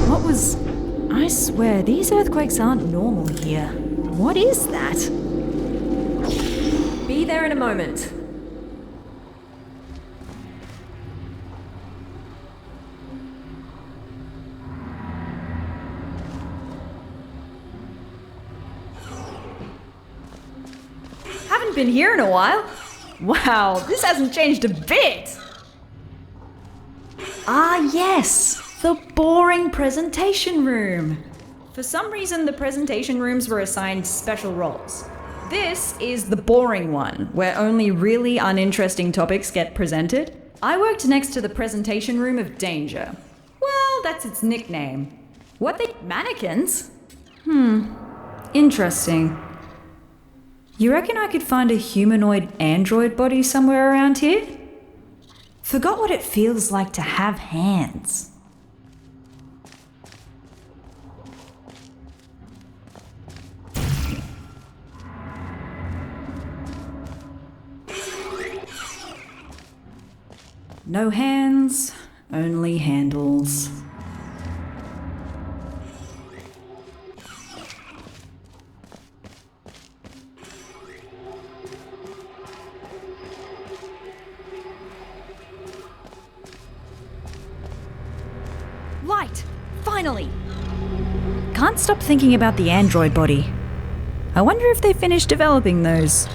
S5: What was... I swear, these earthquakes aren't normal here. What is that? Be there in a moment. Been here in a while. Wow, this hasn't changed a bit. Ah, yes, the boring presentation room. For some reason, the presentation rooms were assigned special roles. This is the boring one, where only really uninteresting topics get presented. I worked next to the presentation room of danger. Well, that's its nickname. What they... mannequins? Interesting. You reckon I could find a humanoid android body somewhere around here? Forgot what it feels like to have hands. No hands, only handles. Light! Finally! Can't stop thinking about the android body. I wonder if they finished developing those.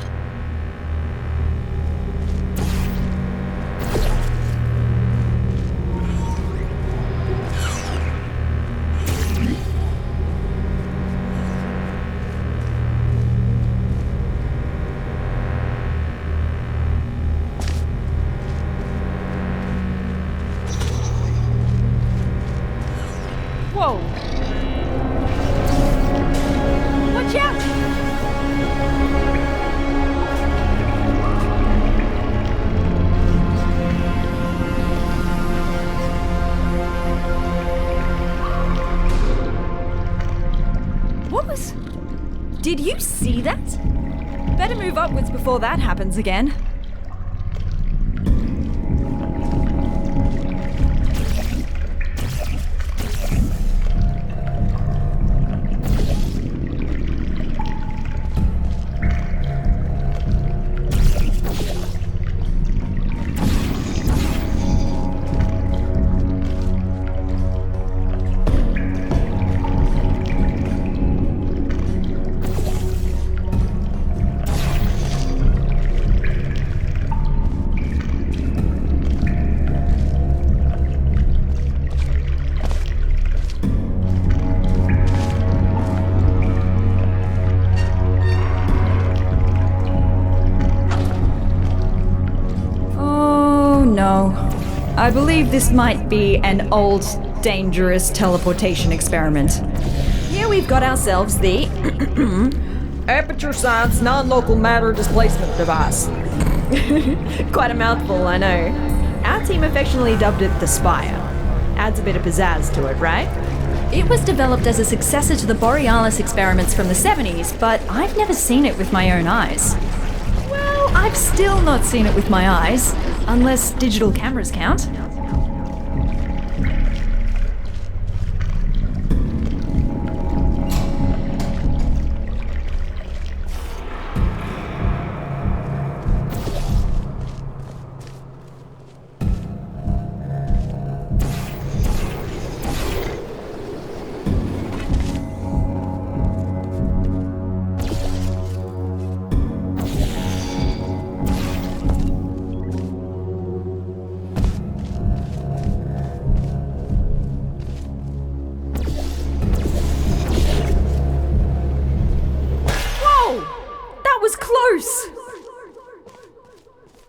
S5: Did you see that? Better move upwards before that happens again. I believe this might be an old, dangerous teleportation experiment. Here we've got ourselves the Aperture Science Non-Local Matter Displacement Device. Quite a mouthful, I know. Our team affectionately dubbed it the Spire. Adds a bit of pizzazz to it, right? It was developed as a successor to the Borealis experiments from the 70s, but I've never seen it with my own eyes. Well, I've still not seen it with my eyes, unless digital cameras count.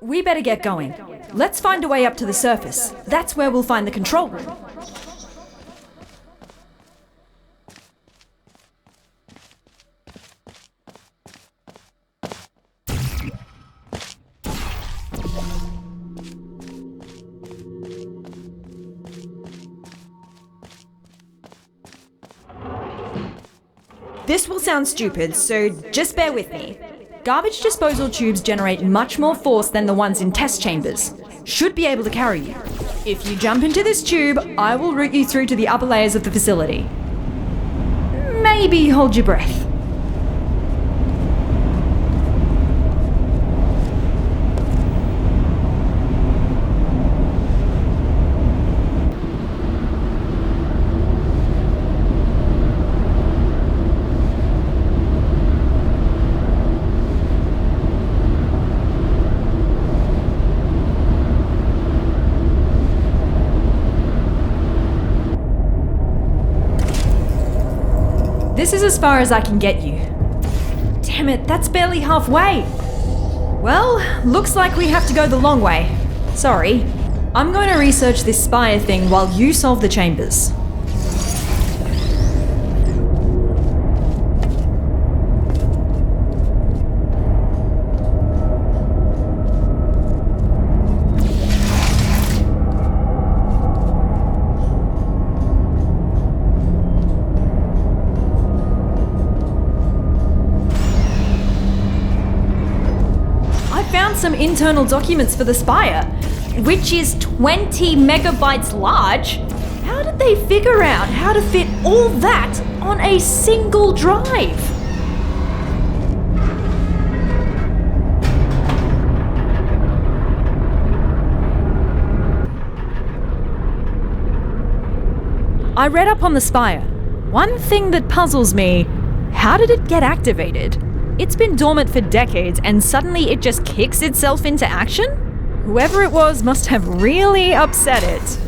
S5: We better get going. Let's find a way up to the surface. That's where we'll find the control room. This will sound stupid, so just bear with me. Garbage disposal tubes generate much more force than the ones in test chambers. Should be able to carry you. If you jump into this tube, I will route you through to the upper layers of the facility. Maybe hold your breath. This is as far as I can get you. Damn it, that's barely halfway. Well, looks like we have to go the long way. Sorry. I'm going to research this spire thing while you solve the chambers. Some internal documents for the Spire, which is 20 megabytes large. How did they figure out how to fit all that on a single drive? I read up on the Spire. One thing that puzzles me, how did it get activated? It's been dormant for decades and suddenly it just kicks itself into action? Whoever it was must have really upset it.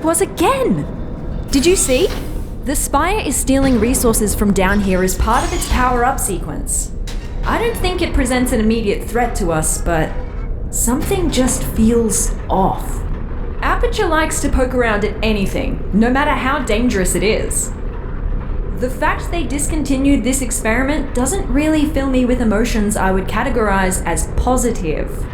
S5: was again! Did you see? The Spire is stealing resources from down here as part of its power-up sequence. I don't think it presents an immediate threat to us, but something just feels off. Aperture likes to poke around at anything, no matter how dangerous it is. The fact they discontinued this experiment doesn't really fill me with emotions I would categorize as positive.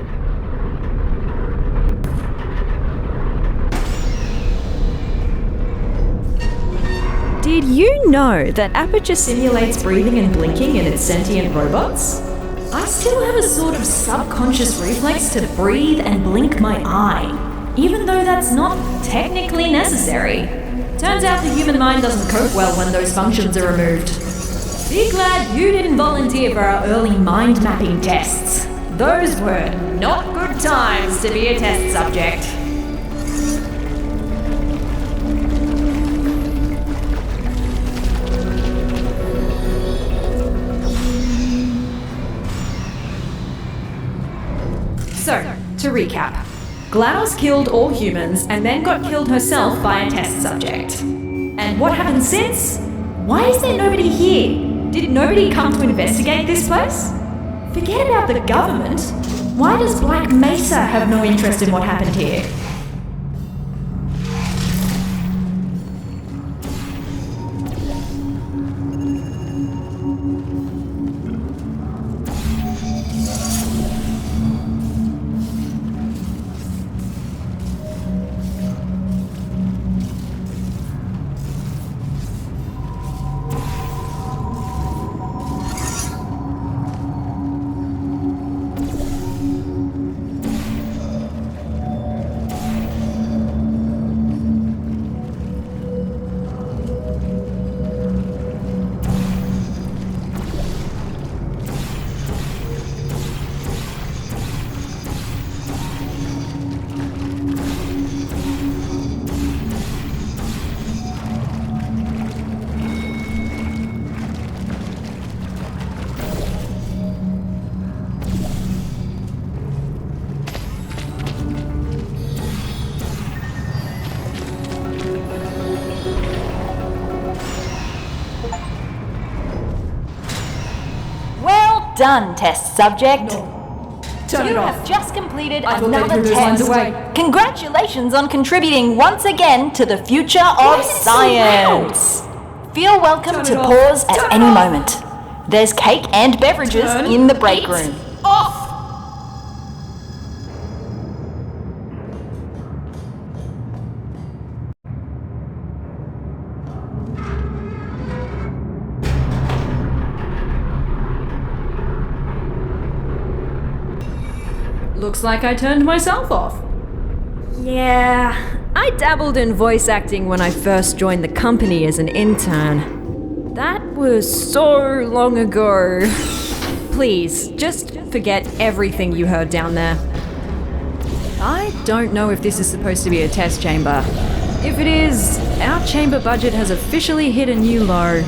S5: Did you know that Aperture simulates breathing and blinking in its sentient robots? I still have a sort of subconscious reflex to breathe and blink my eye, even though that's not technically necessary. Turns out the human mind doesn't cope well when those functions are removed. Be glad you didn't volunteer for our early mind mapping tests. Those were not good times to be a test subject. So, to recap. GLaDOS killed all humans and then got killed herself by a test subject. And what happened since? Why is there nobody here? Did nobody come to investigate this place? Forget about the government. Why does Black Mesa have no interest in what happened here? Done, test subject.
S6: No. Turn
S5: You
S6: it
S5: have
S6: off.
S5: just completed
S6: I thought they
S5: another
S6: threw those lines
S5: test.
S6: away.
S5: Congratulations on contributing once again to the future of
S6: is it so
S5: science. Feel welcome
S6: Turn
S5: to
S6: it off.
S5: pause
S6: Turn
S5: at
S6: it
S5: any
S6: off.
S5: moment. There's cake and beverages
S6: Turn
S5: in the break
S6: it
S5: room.
S6: off. Looks like I turned myself off.
S5: Yeah, I dabbled in voice acting when I first joined the company as an intern. That was so long ago. Please, just forget everything you heard down there. I don't know if this is supposed to be a test chamber. If it is, our chamber budget has officially hit a new low.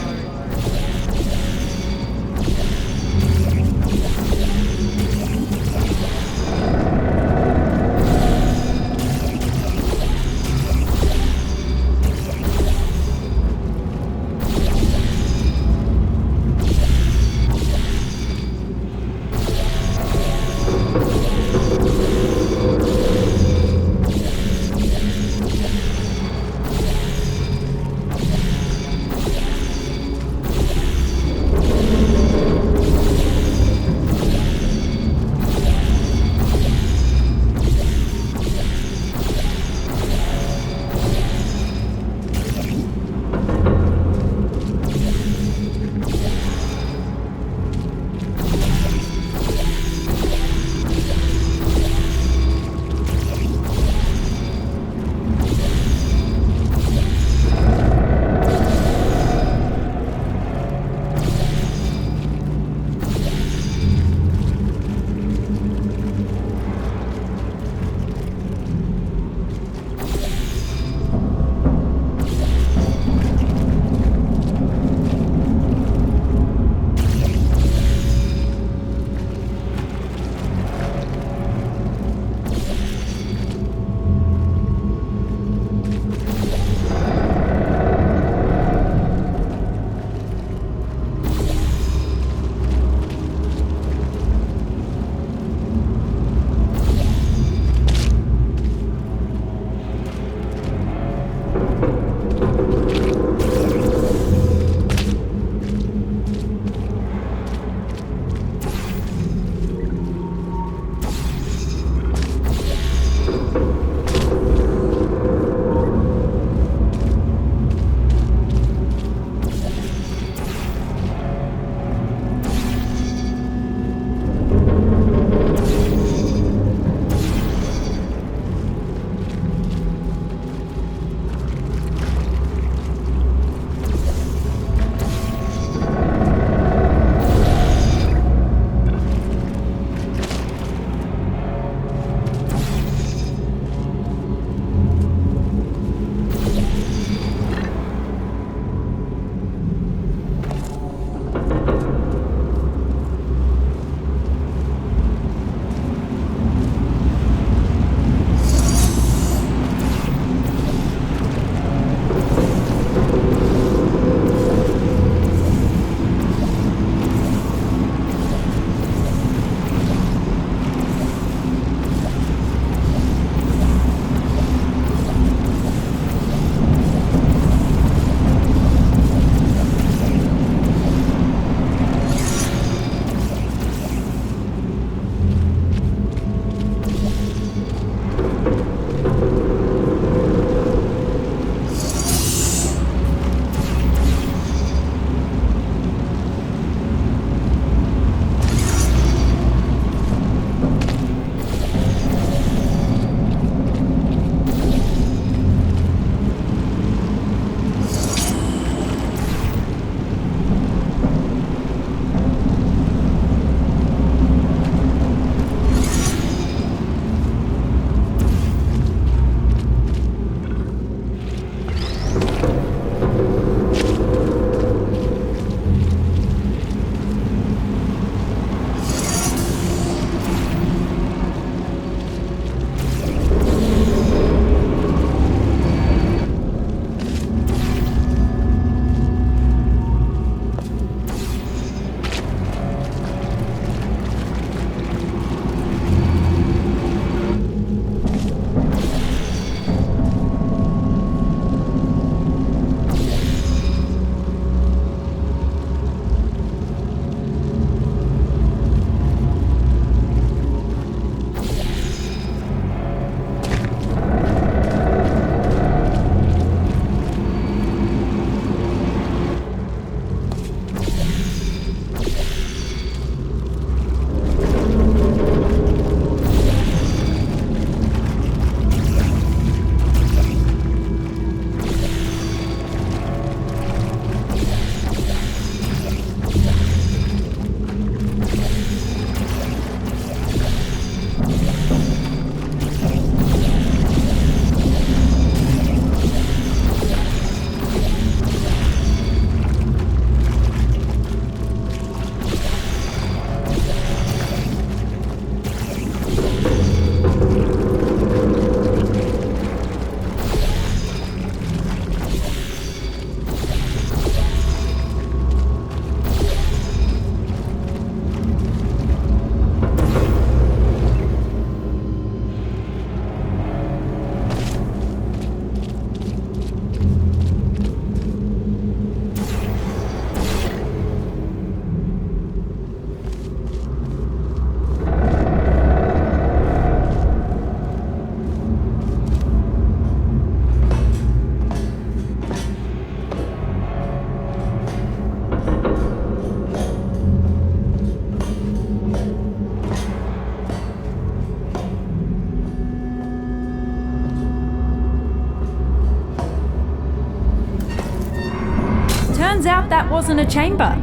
S5: glad that wasn't a chamber.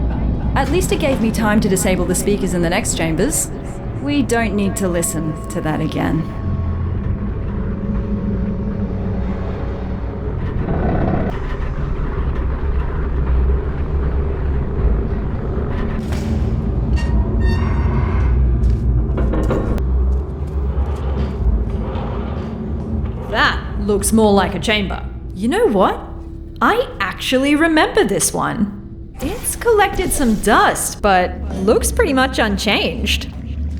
S5: At least it gave me time to disable the speakers in the next chambers. We don't need to listen to that again. That looks more like a chamber. You know what? I actually remember this one. It's collected some dust, but looks pretty much unchanged.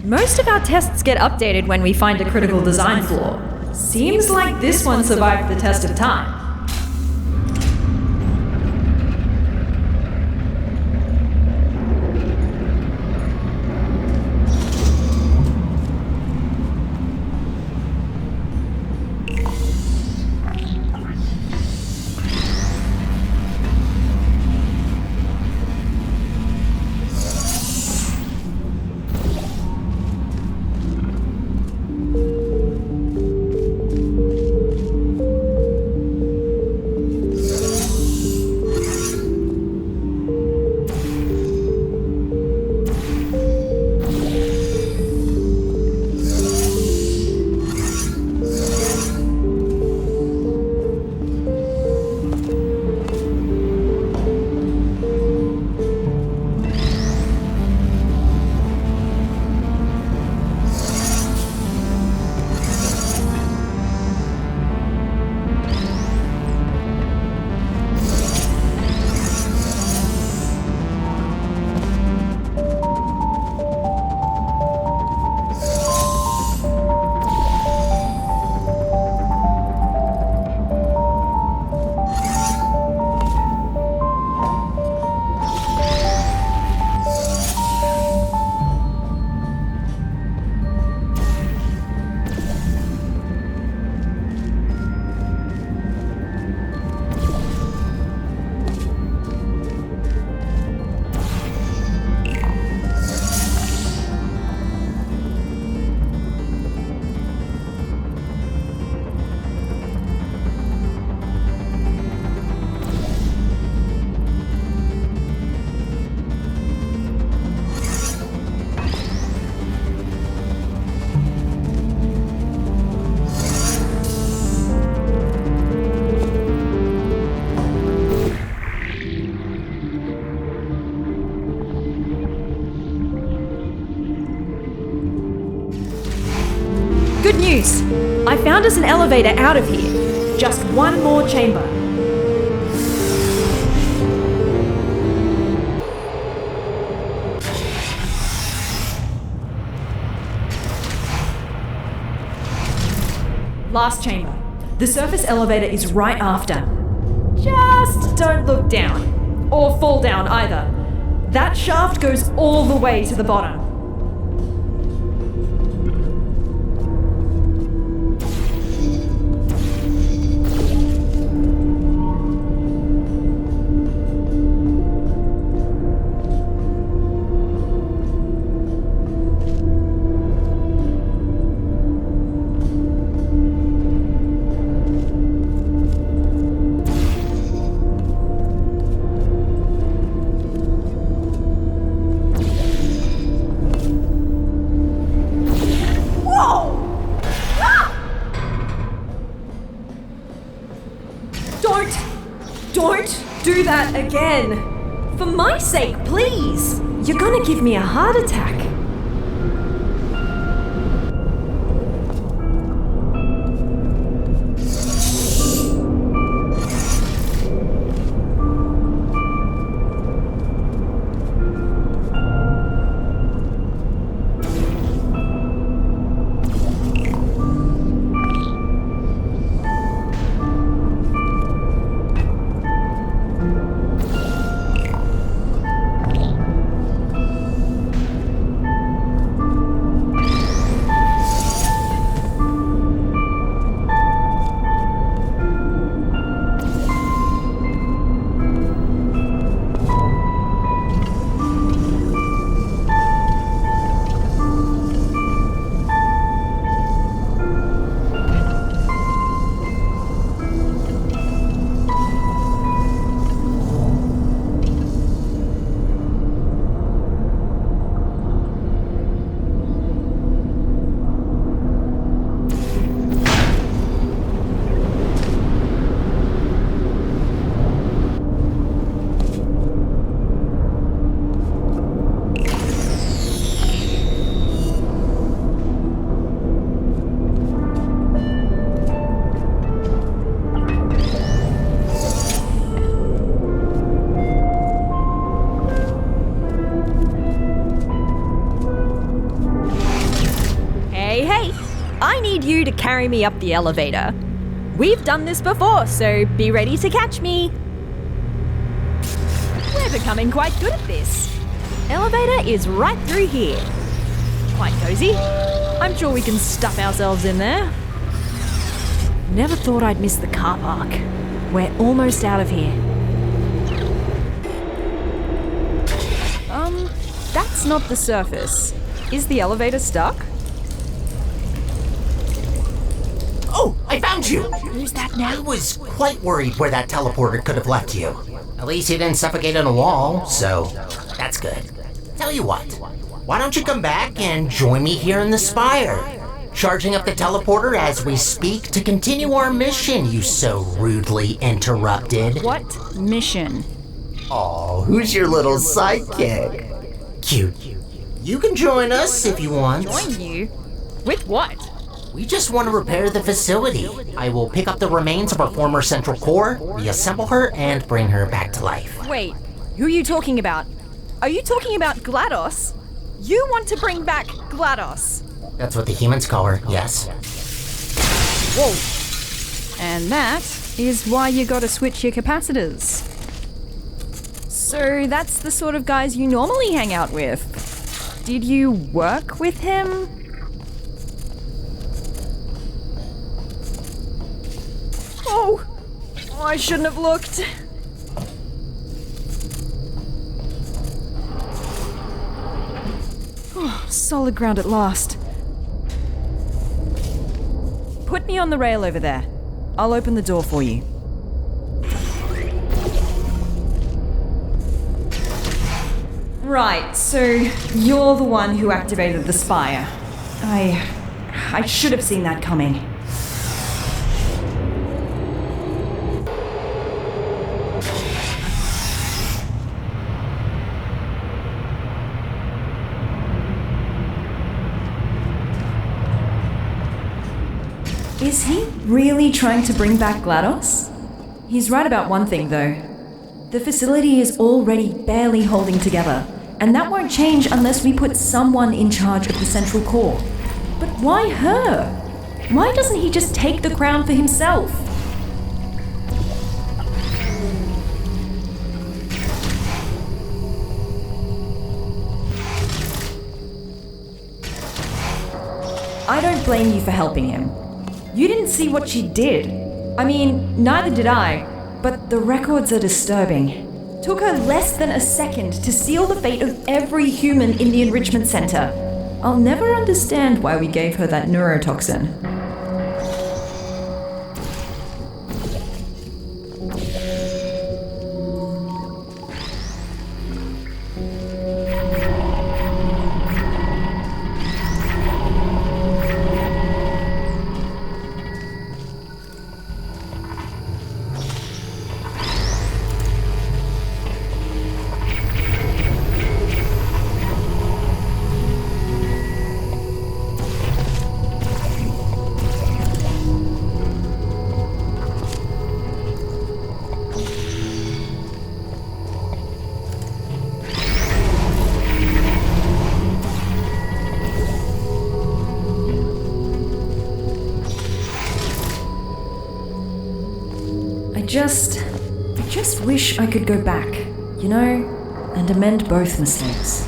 S5: Most of our tests get updated when we find a critical design flaw. Seems like this one survived the test of time. Good news! I found us an elevator out of here. Just one more chamber. Last chamber. The surface elevator is right after. Just don't look down. Or fall down either. That shaft goes all the way to the bottom. Don't do that again. For my sake, please. You're gonna give me a heart attack. I need you to carry me up the elevator. We've done this before, so be ready to catch me. We're becoming quite good at this. Elevator is right through here. Quite cozy. I'm sure we can stuff ourselves in there. Never thought I'd miss the car park. We're almost out of here. That's not the surface. Is the elevator stuck?
S2: Oh, I found you!
S5: Who's that
S2: I
S5: now?
S2: was quite worried where that teleporter could have left you. At least you didn't suffocate on a wall, so that's good. Tell you what, why don't you come back and join me here in the spire? Charging up the teleporter as we speak to continue our mission you so rudely interrupted.
S5: What mission?
S2: Oh, who's your little sidekick? Cute. You can join us if you want.
S5: Join you? With what?
S2: We just want to repair the facility. I will pick up the remains of our former central core, reassemble her, and bring her back to life.
S5: Wait, who are you talking about? Are you talking about GLaDOS? You want to bring back GLaDOS?
S2: That's what the humans call her, yes.
S5: Whoa. And that is why you gotta switch your capacitors. So that's the sort of guys you normally hang out with. Did you work with him? Oh, I shouldn't have looked. Oh, solid ground at last. Put me on the rail over there. I'll open the door for you. Right, so you're the one who activated the spire. I should have seen that coming. Is he really trying to bring back GLaDOS? He's right about one thing, though. The facility is already barely holding together, and that won't change unless we put someone in charge of the central core. But why her? Why doesn't he just take the crown for himself? I don't blame you for helping him. You didn't see what she did. I mean, neither did I, but the records are disturbing. Took her less than a second to seal the fate of every human in the enrichment center. I'll never understand why we gave her that neurotoxin. I just wish I could go back, you know, and amend both mistakes.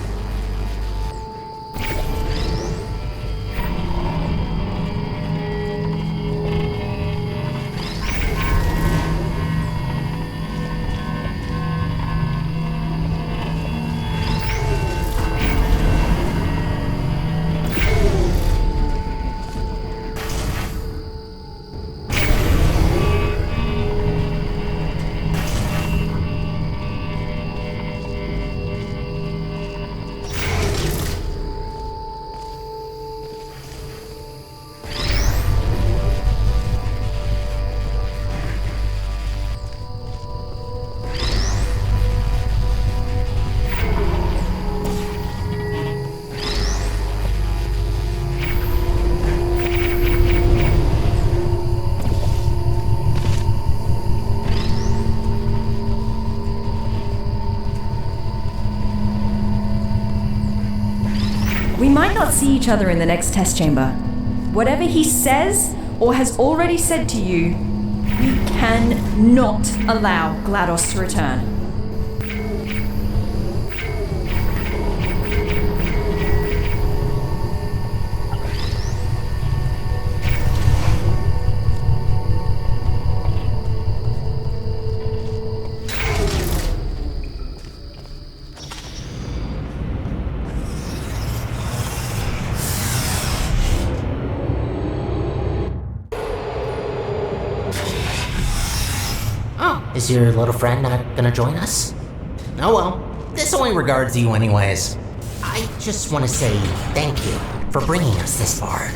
S5: We might not see each other in the next test chamber, Whatever he says or has already said to you, you cannot allow GLaDOS to return.
S2: Is your little friend not gonna join us? Oh well, this only regards you anyways. I just want to say thank you for bringing us this far.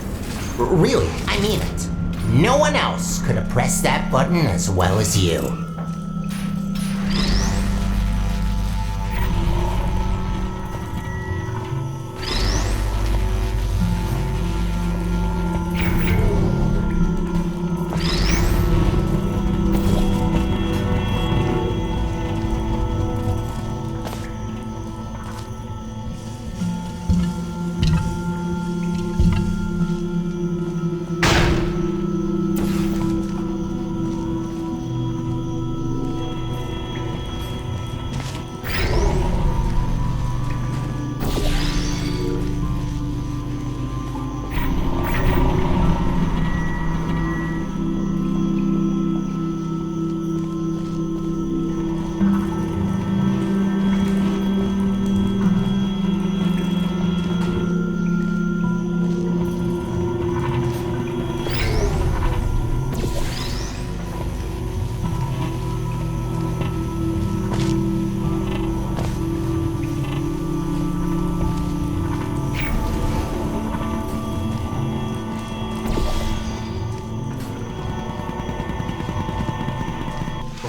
S2: Really, I mean it. No one else could have pressed that button as well as you.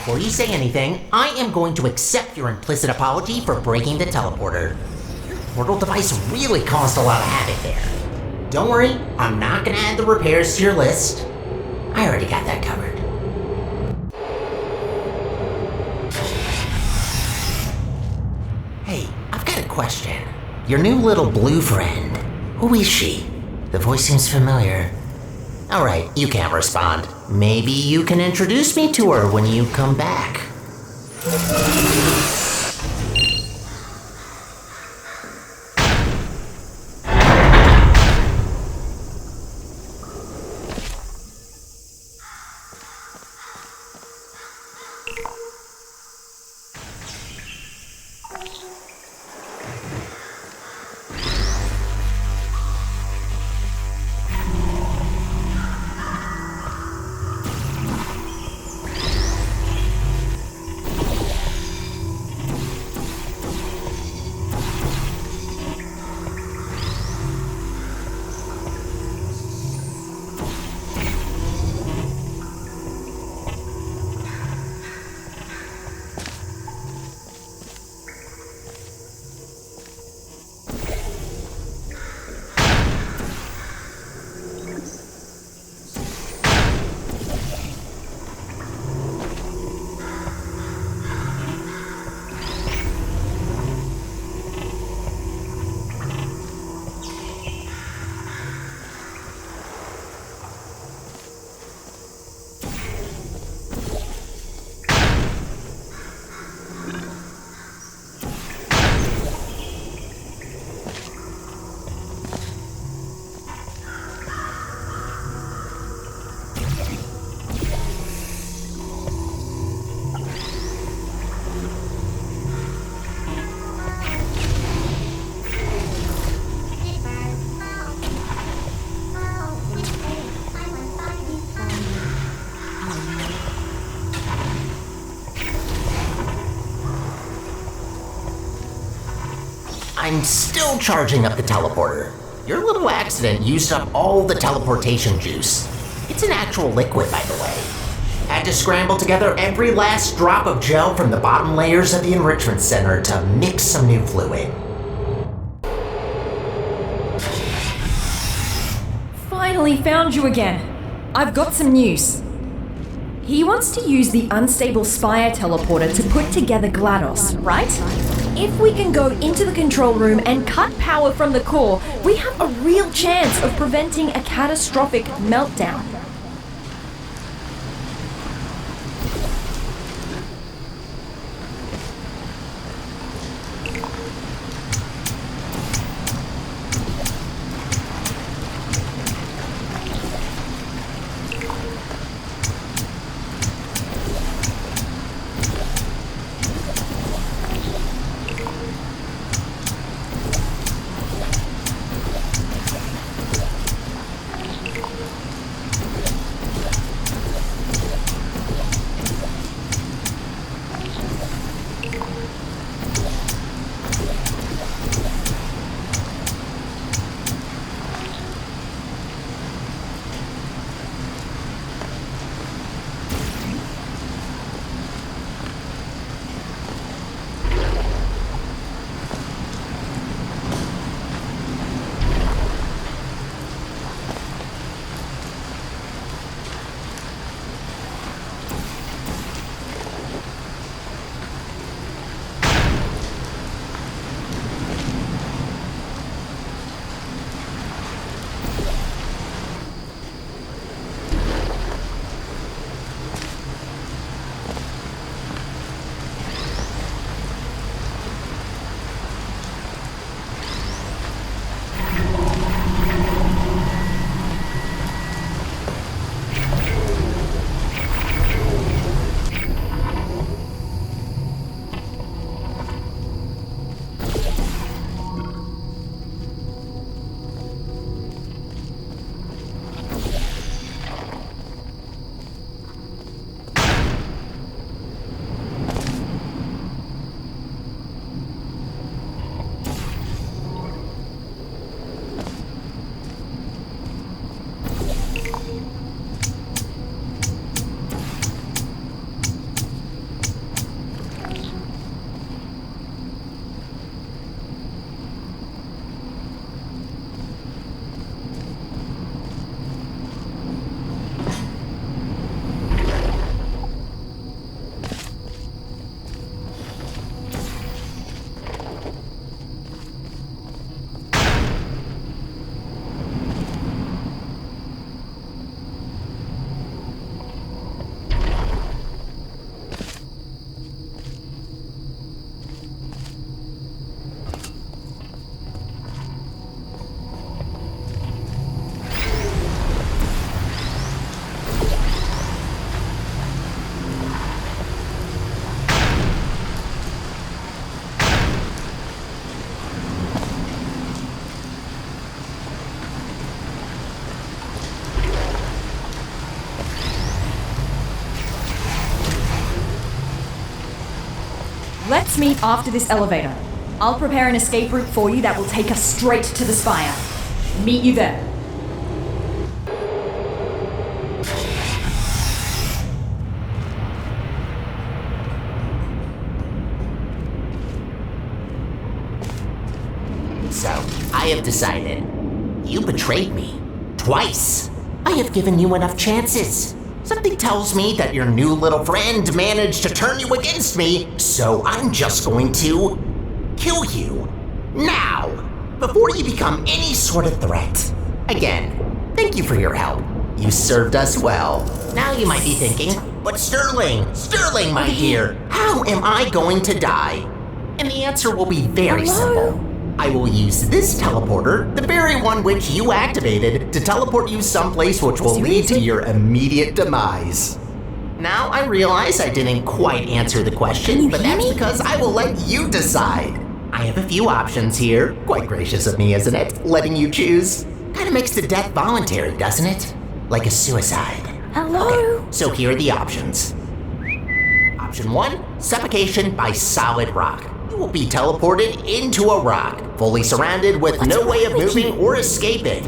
S2: Before you say anything, I am going to accept your implicit apology for breaking the teleporter. Your portal device really caused a lot of havoc there. Don't worry, I'm not gonna add the repairs to your list. I already got that covered. Hey, I've got a question. Your new little blue friend, who is she? The voice seems familiar. Alright, you can't respond. Maybe you can introduce me to her when you come back. I'm still charging up the teleporter. Your little accident used up all the teleportation juice. It's an actual liquid, by the way. Had to scramble together every last drop of gel from the bottom layers of the enrichment center to mix some new fluid.
S5: Finally found you again. I've got some news. He wants to use the unstable Spire teleporter to put together GLaDOS, right? If we can go into the control room and cut power from the core, we have a real chance of preventing a catastrophic meltdown. Let's meet after this elevator. I'll prepare an escape route for you that will take us straight to the spire. Meet you there.
S2: So, I have decided. You betrayed me. Twice. I have given you enough chances. Something tells me that your new little friend managed to turn you against me, so I'm just going to kill you. Now, before you become any sort of threat. Again, thank you for your help. You served us well. Now you might be thinking, but Sterling, my dear, how am I going to die? And the answer will be very simple. I will use this teleporter, the very one which you activated, to teleport you someplace which will lead to your immediate demise. Now I realize I didn't quite answer the question, but that's because I will let you decide. I have a few options here. Quite gracious of me, isn't it? Letting you choose. Kinda makes the death voluntary, doesn't it? Like a suicide.
S5: Hello?
S2: Okay, so here are the options. Option 1, suffocation by solid rock. You will be teleported into a rock, fully surrounded with no way of moving or escaping.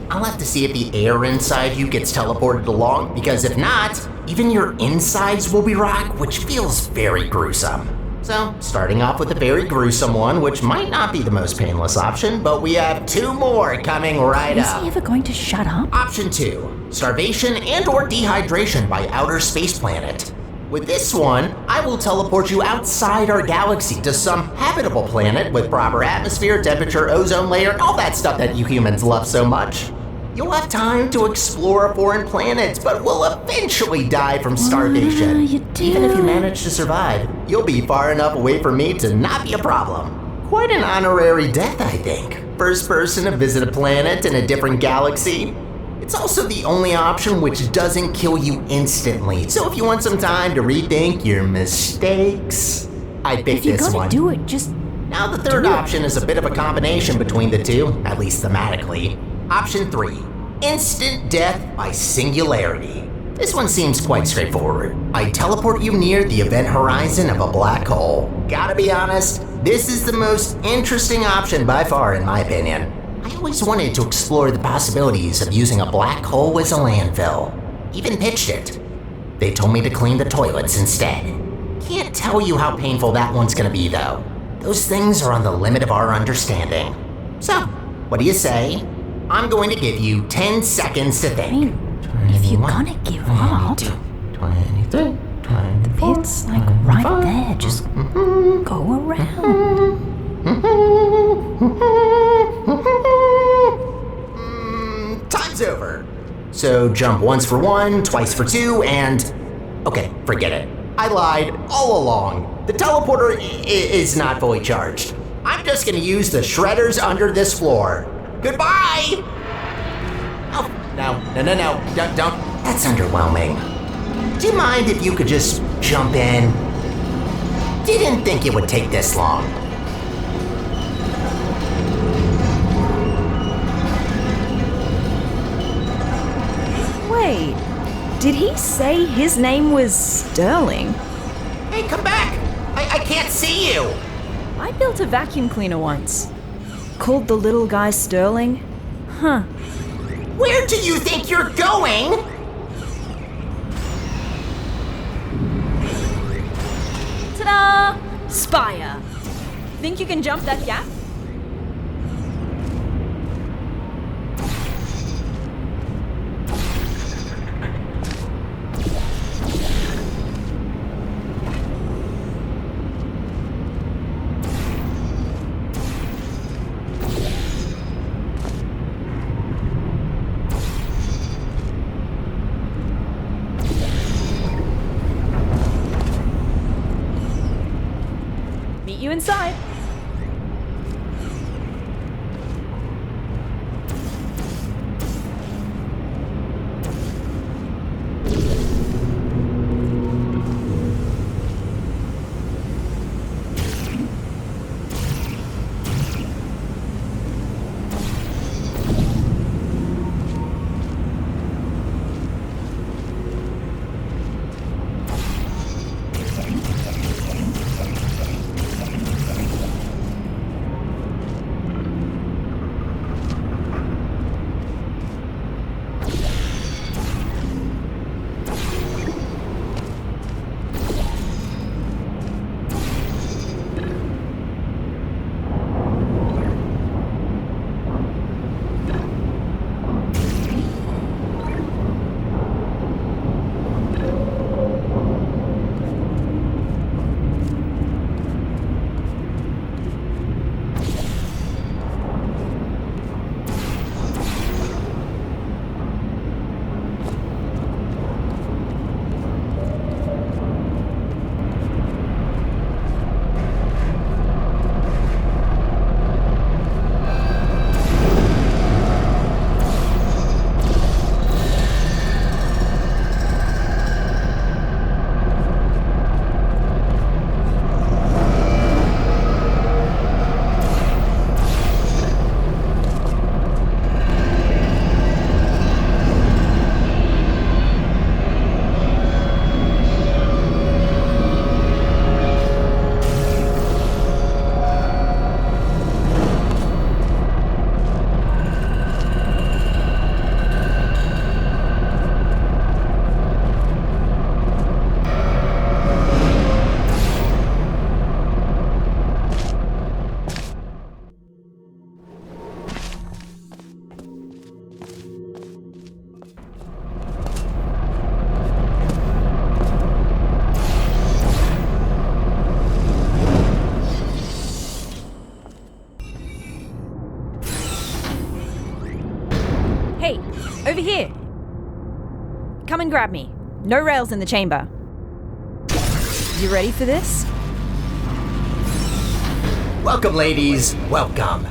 S2: I'll have to see if the air inside you gets teleported along, because if not, even your insides will be rock, which feels very gruesome. So, starting off with a very gruesome one, which might not be the most painless option, but we have 2 more coming right up.
S5: Is he ever going to shut up?
S2: Option 2, starvation and or dehydration by outer space planet. With this one, I will teleport you outside our galaxy to some habitable planet with proper atmosphere, temperature, ozone layer, all that stuff that you humans love so much. You'll have time to explore foreign planets, but will eventually die from starvation. Even if you manage to survive, you'll be far enough away from me to not be a problem. Quite an honorary death, I think. First person to visit a planet in a different galaxy. It's also the only option which doesn't kill you instantly. So if you want some time to rethink your mistakes, I picked this one.
S5: If you're gonna do it, just...
S2: Now the third option is a bit of a combination between the two, at least thematically. Option 3, instant death by singularity. This one seems quite straightforward. I teleport you near the event horizon of a black hole. Gotta be honest, this is the most interesting option by far in my opinion. I always wanted to explore the possibilities of using a black hole as a landfill. Even pitched it. They told me to clean the toilets instead. Can't tell you how painful that one's gonna be though. Those things are on the limit of our understanding. So, what do you say? I'm going to give you 10 seconds to think.
S5: If you're gonna give up,
S2: 23, 24,
S5: it's like right there, just go around.
S2: Time's over. So jump once for 1, twice for 2, and... Okay, forget it. I lied all along. The teleporter is not fully charged. I'm just gonna use the shredders under this floor. Goodbye! Oh, no, don't. That's underwhelming. Do you mind if you could just jump in? Didn't think it would take this long.
S5: Wait, did he say his name was Sterling?
S2: Hey, come back! I can't see you!
S5: I built a vacuum cleaner once. Called the little guy Sterling. Huh.
S2: Where do you think you're going?
S5: Ta-da! Spire. Think you can jump that gap? Meet you inside. Hey, over here. Come and grab me. No rails in the chamber. You ready for this?
S2: Welcome, ladies. Welcome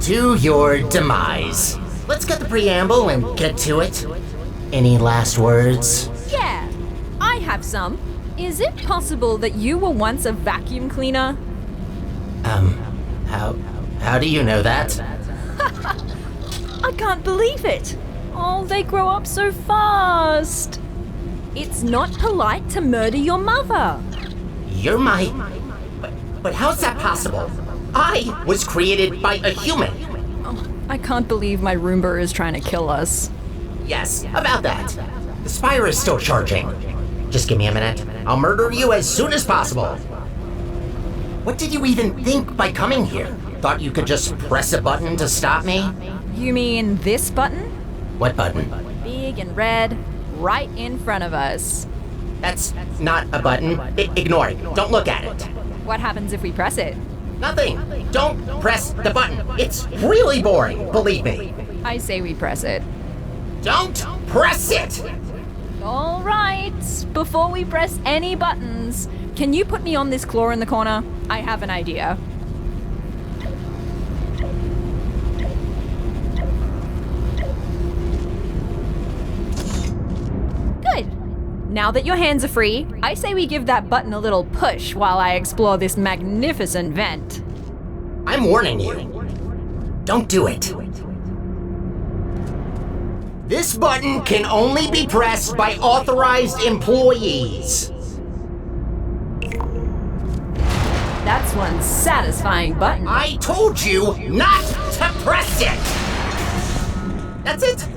S2: to your demise. Let's get the preamble and get to it. Any last words?
S5: Yeah, I have some. Is it possible that you were once a vacuum cleaner?
S2: How do you know that?
S5: I can't believe it. Oh, they grow up so fast. It's not polite to murder your mother.
S2: You're my... But how's that possible? I was created by a human.
S5: Oh, I can't believe my Roomba is trying to kill us.
S2: Yes, about that. The Spire is still charging. Just give me a minute. I'll murder you as soon as possible. What did you even think by coming here? Thought you could just press a button to stop me?
S5: You mean this button?
S2: What button?
S5: Big and red, right in front of us.
S2: That's not a button. Ignore it. Don't look at it.
S5: What happens if we press it?
S2: Nothing. Don't press the button. It's really boring, believe me.
S5: I say we press it.
S2: Don't press it!
S5: All right. Before we press any buttons, can you put me on this claw in the corner? I have an idea. Good. Now that your hands are free, I say we give that button a little push while I explore this magnificent vent.
S2: I'm warning you. Don't do it. This button can only be pressed by authorized employees.
S5: That's one satisfying button.
S2: I told you not to press it! That's it.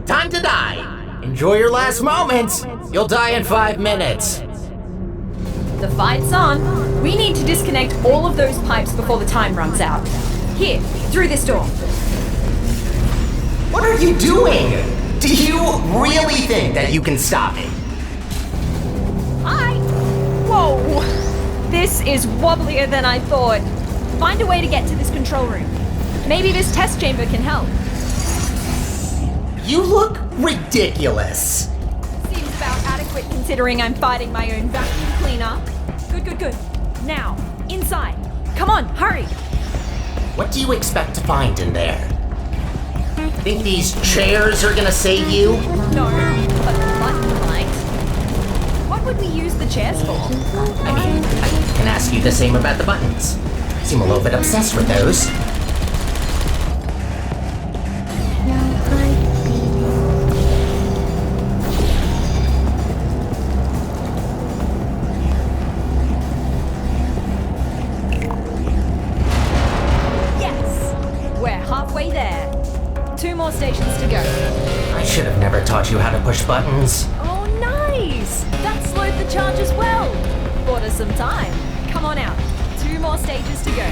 S2: Time to die. Enjoy your last moments. You'll die in 5 minutes.
S5: The fight's on. We need to disconnect all of those pipes before the time runs out. Here, through this door.
S2: What are you doing? Do you really think that you can stop me?
S5: Whoa! This is wobblier than I thought. Find a way to get to this control room. Maybe this test chamber can help.
S2: You look ridiculous.
S5: Seems about adequate considering I'm fighting my own vacuum cleaner. Good. Now, inside. Come on, hurry.
S2: What do you expect to find in there? Think these chairs are gonna save you?
S5: No, but the button might. What would we use the chairs for?
S2: I mean, I can ask you the same about the buttons. Seem a little bit obsessed with those.
S5: Yes! We're halfway there. 2 more stations to go.
S2: I should have never taught you how to push buttons.
S5: Oh, nice! That slowed the charge as well. Bought us some time. Come on out. 2 more stages to go.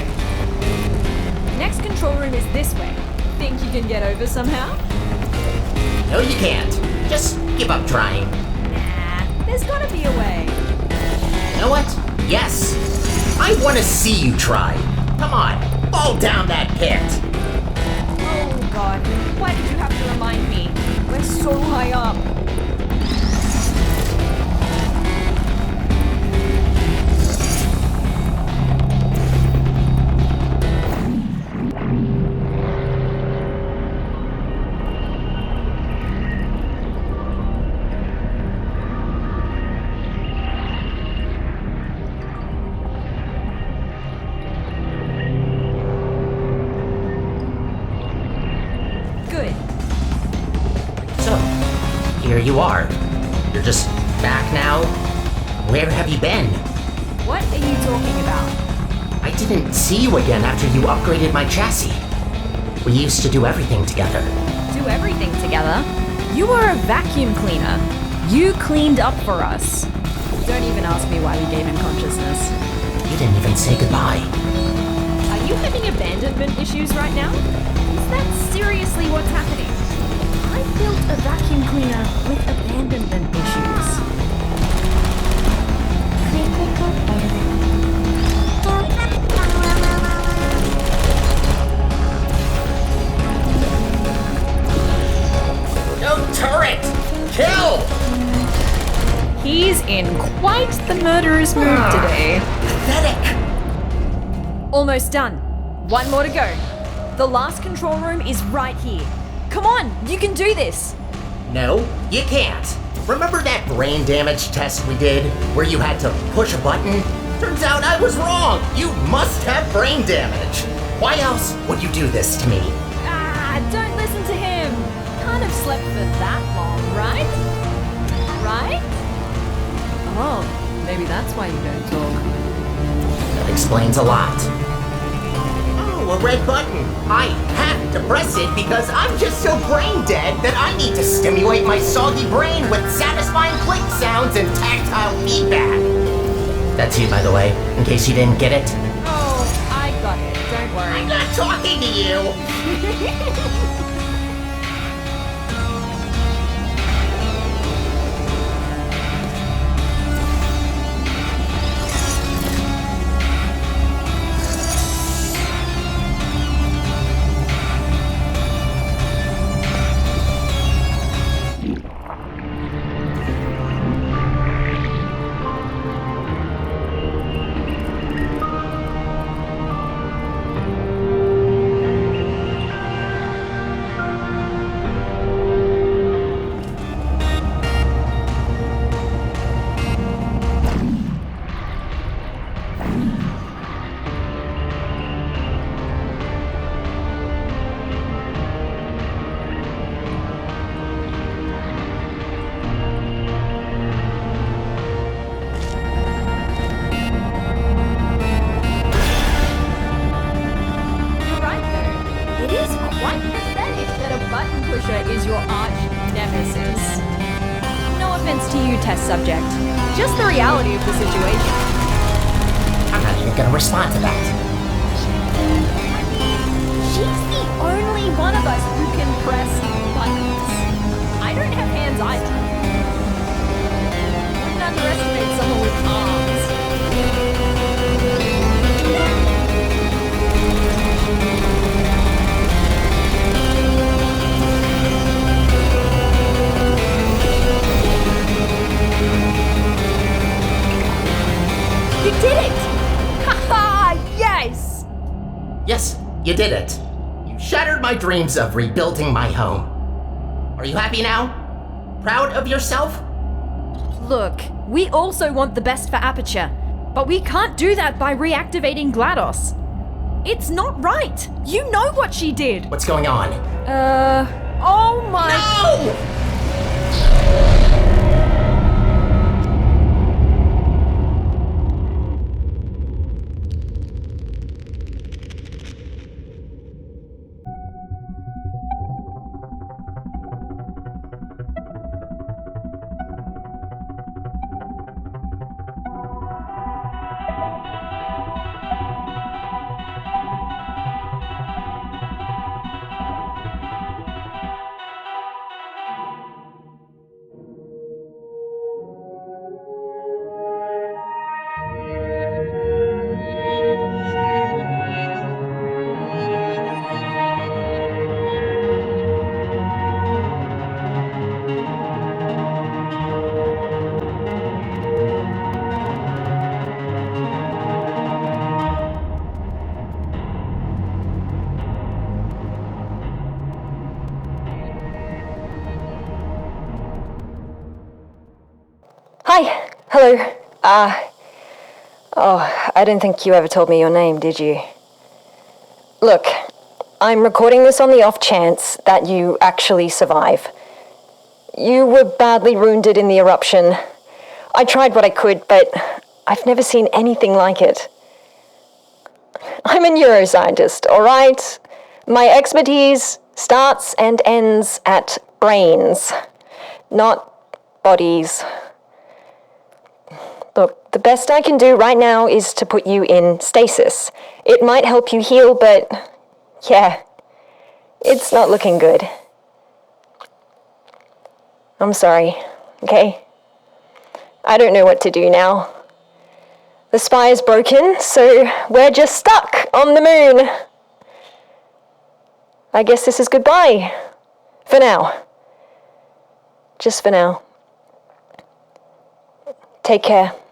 S5: Next control room is this way. Think you can get over somehow?
S2: No, you can't. Just give up trying.
S5: Nah, there's gotta be a way.
S2: You know what? Yes. I want to see you try. Come on, fall down that pit.
S5: Oh god, why did you have to remind me? We're so high up. Good.
S2: So, here you are. You're just back now? Where have you been?
S5: What are you talking about?
S2: I didn't see you again after you upgraded my chassis. We used to do everything together.
S5: Do everything together? You were a vacuum cleaner. You cleaned up for us. Don't even ask me why we gave him consciousness.
S2: You didn't even say goodbye.
S5: Are you having abandonment issues right now? Is that seriously what's happening? I built a vacuum cleaner with abandonment issues.
S6: in quite the murderous mood today.
S2: Pathetic!
S5: Almost done. One more to go. The last control room is right here. Come on, you can do this.
S2: No, you can't. Remember that brain damage test we did, where you had to push a button? Turns out I was wrong. You must have brain damage. Why else would you do this to me?
S5: Don't listen to him. Can't have slept for that long, right? Right?
S6: Oh, maybe that's why you don't talk.
S2: That explains a lot. Oh, a red button. I have to press it because I'm just so brain dead that I need to stimulate my soggy brain with satisfying click sounds and tactile feedback. That's you, by the way, in case you didn't get it.
S5: Oh, I got it. Don't worry.
S2: I'm not talking to you!
S5: Is your arch nemesis. No offense to you, test subject. Just the reality of the situation.
S2: I'm not even gonna respond to that.
S5: She's the only one of us who can press buttons. I don't have hands either. Wouldn't underestimate someone with arms. You did it! Haha! Yes!
S2: Yes, you did it. You shattered my dreams of rebuilding my home. Are you happy now? Proud of yourself?
S5: Look, we also want the best for Aperture, but we can't do that by reactivating GLaDOS. It's not right! You know what she did!
S2: What's going on?
S5: Oh my...
S2: No!
S4: Hi. Hello. I don't think you ever told me your name, did you? Look, I'm recording this on the off chance that you actually survive. You were badly wounded in the eruption. I tried what I could, but I've never seen anything like it. I'm a neuroscientist, all right? My expertise starts and ends at brains, not bodies. Look, the best I can do right now is to put you in stasis. It might help you heal, but yeah, it's not looking good. I'm sorry, okay? I don't know what to do now. The spy is broken, so we're just stuck on the moon. I guess this is goodbye. For now. Just for now. Take care.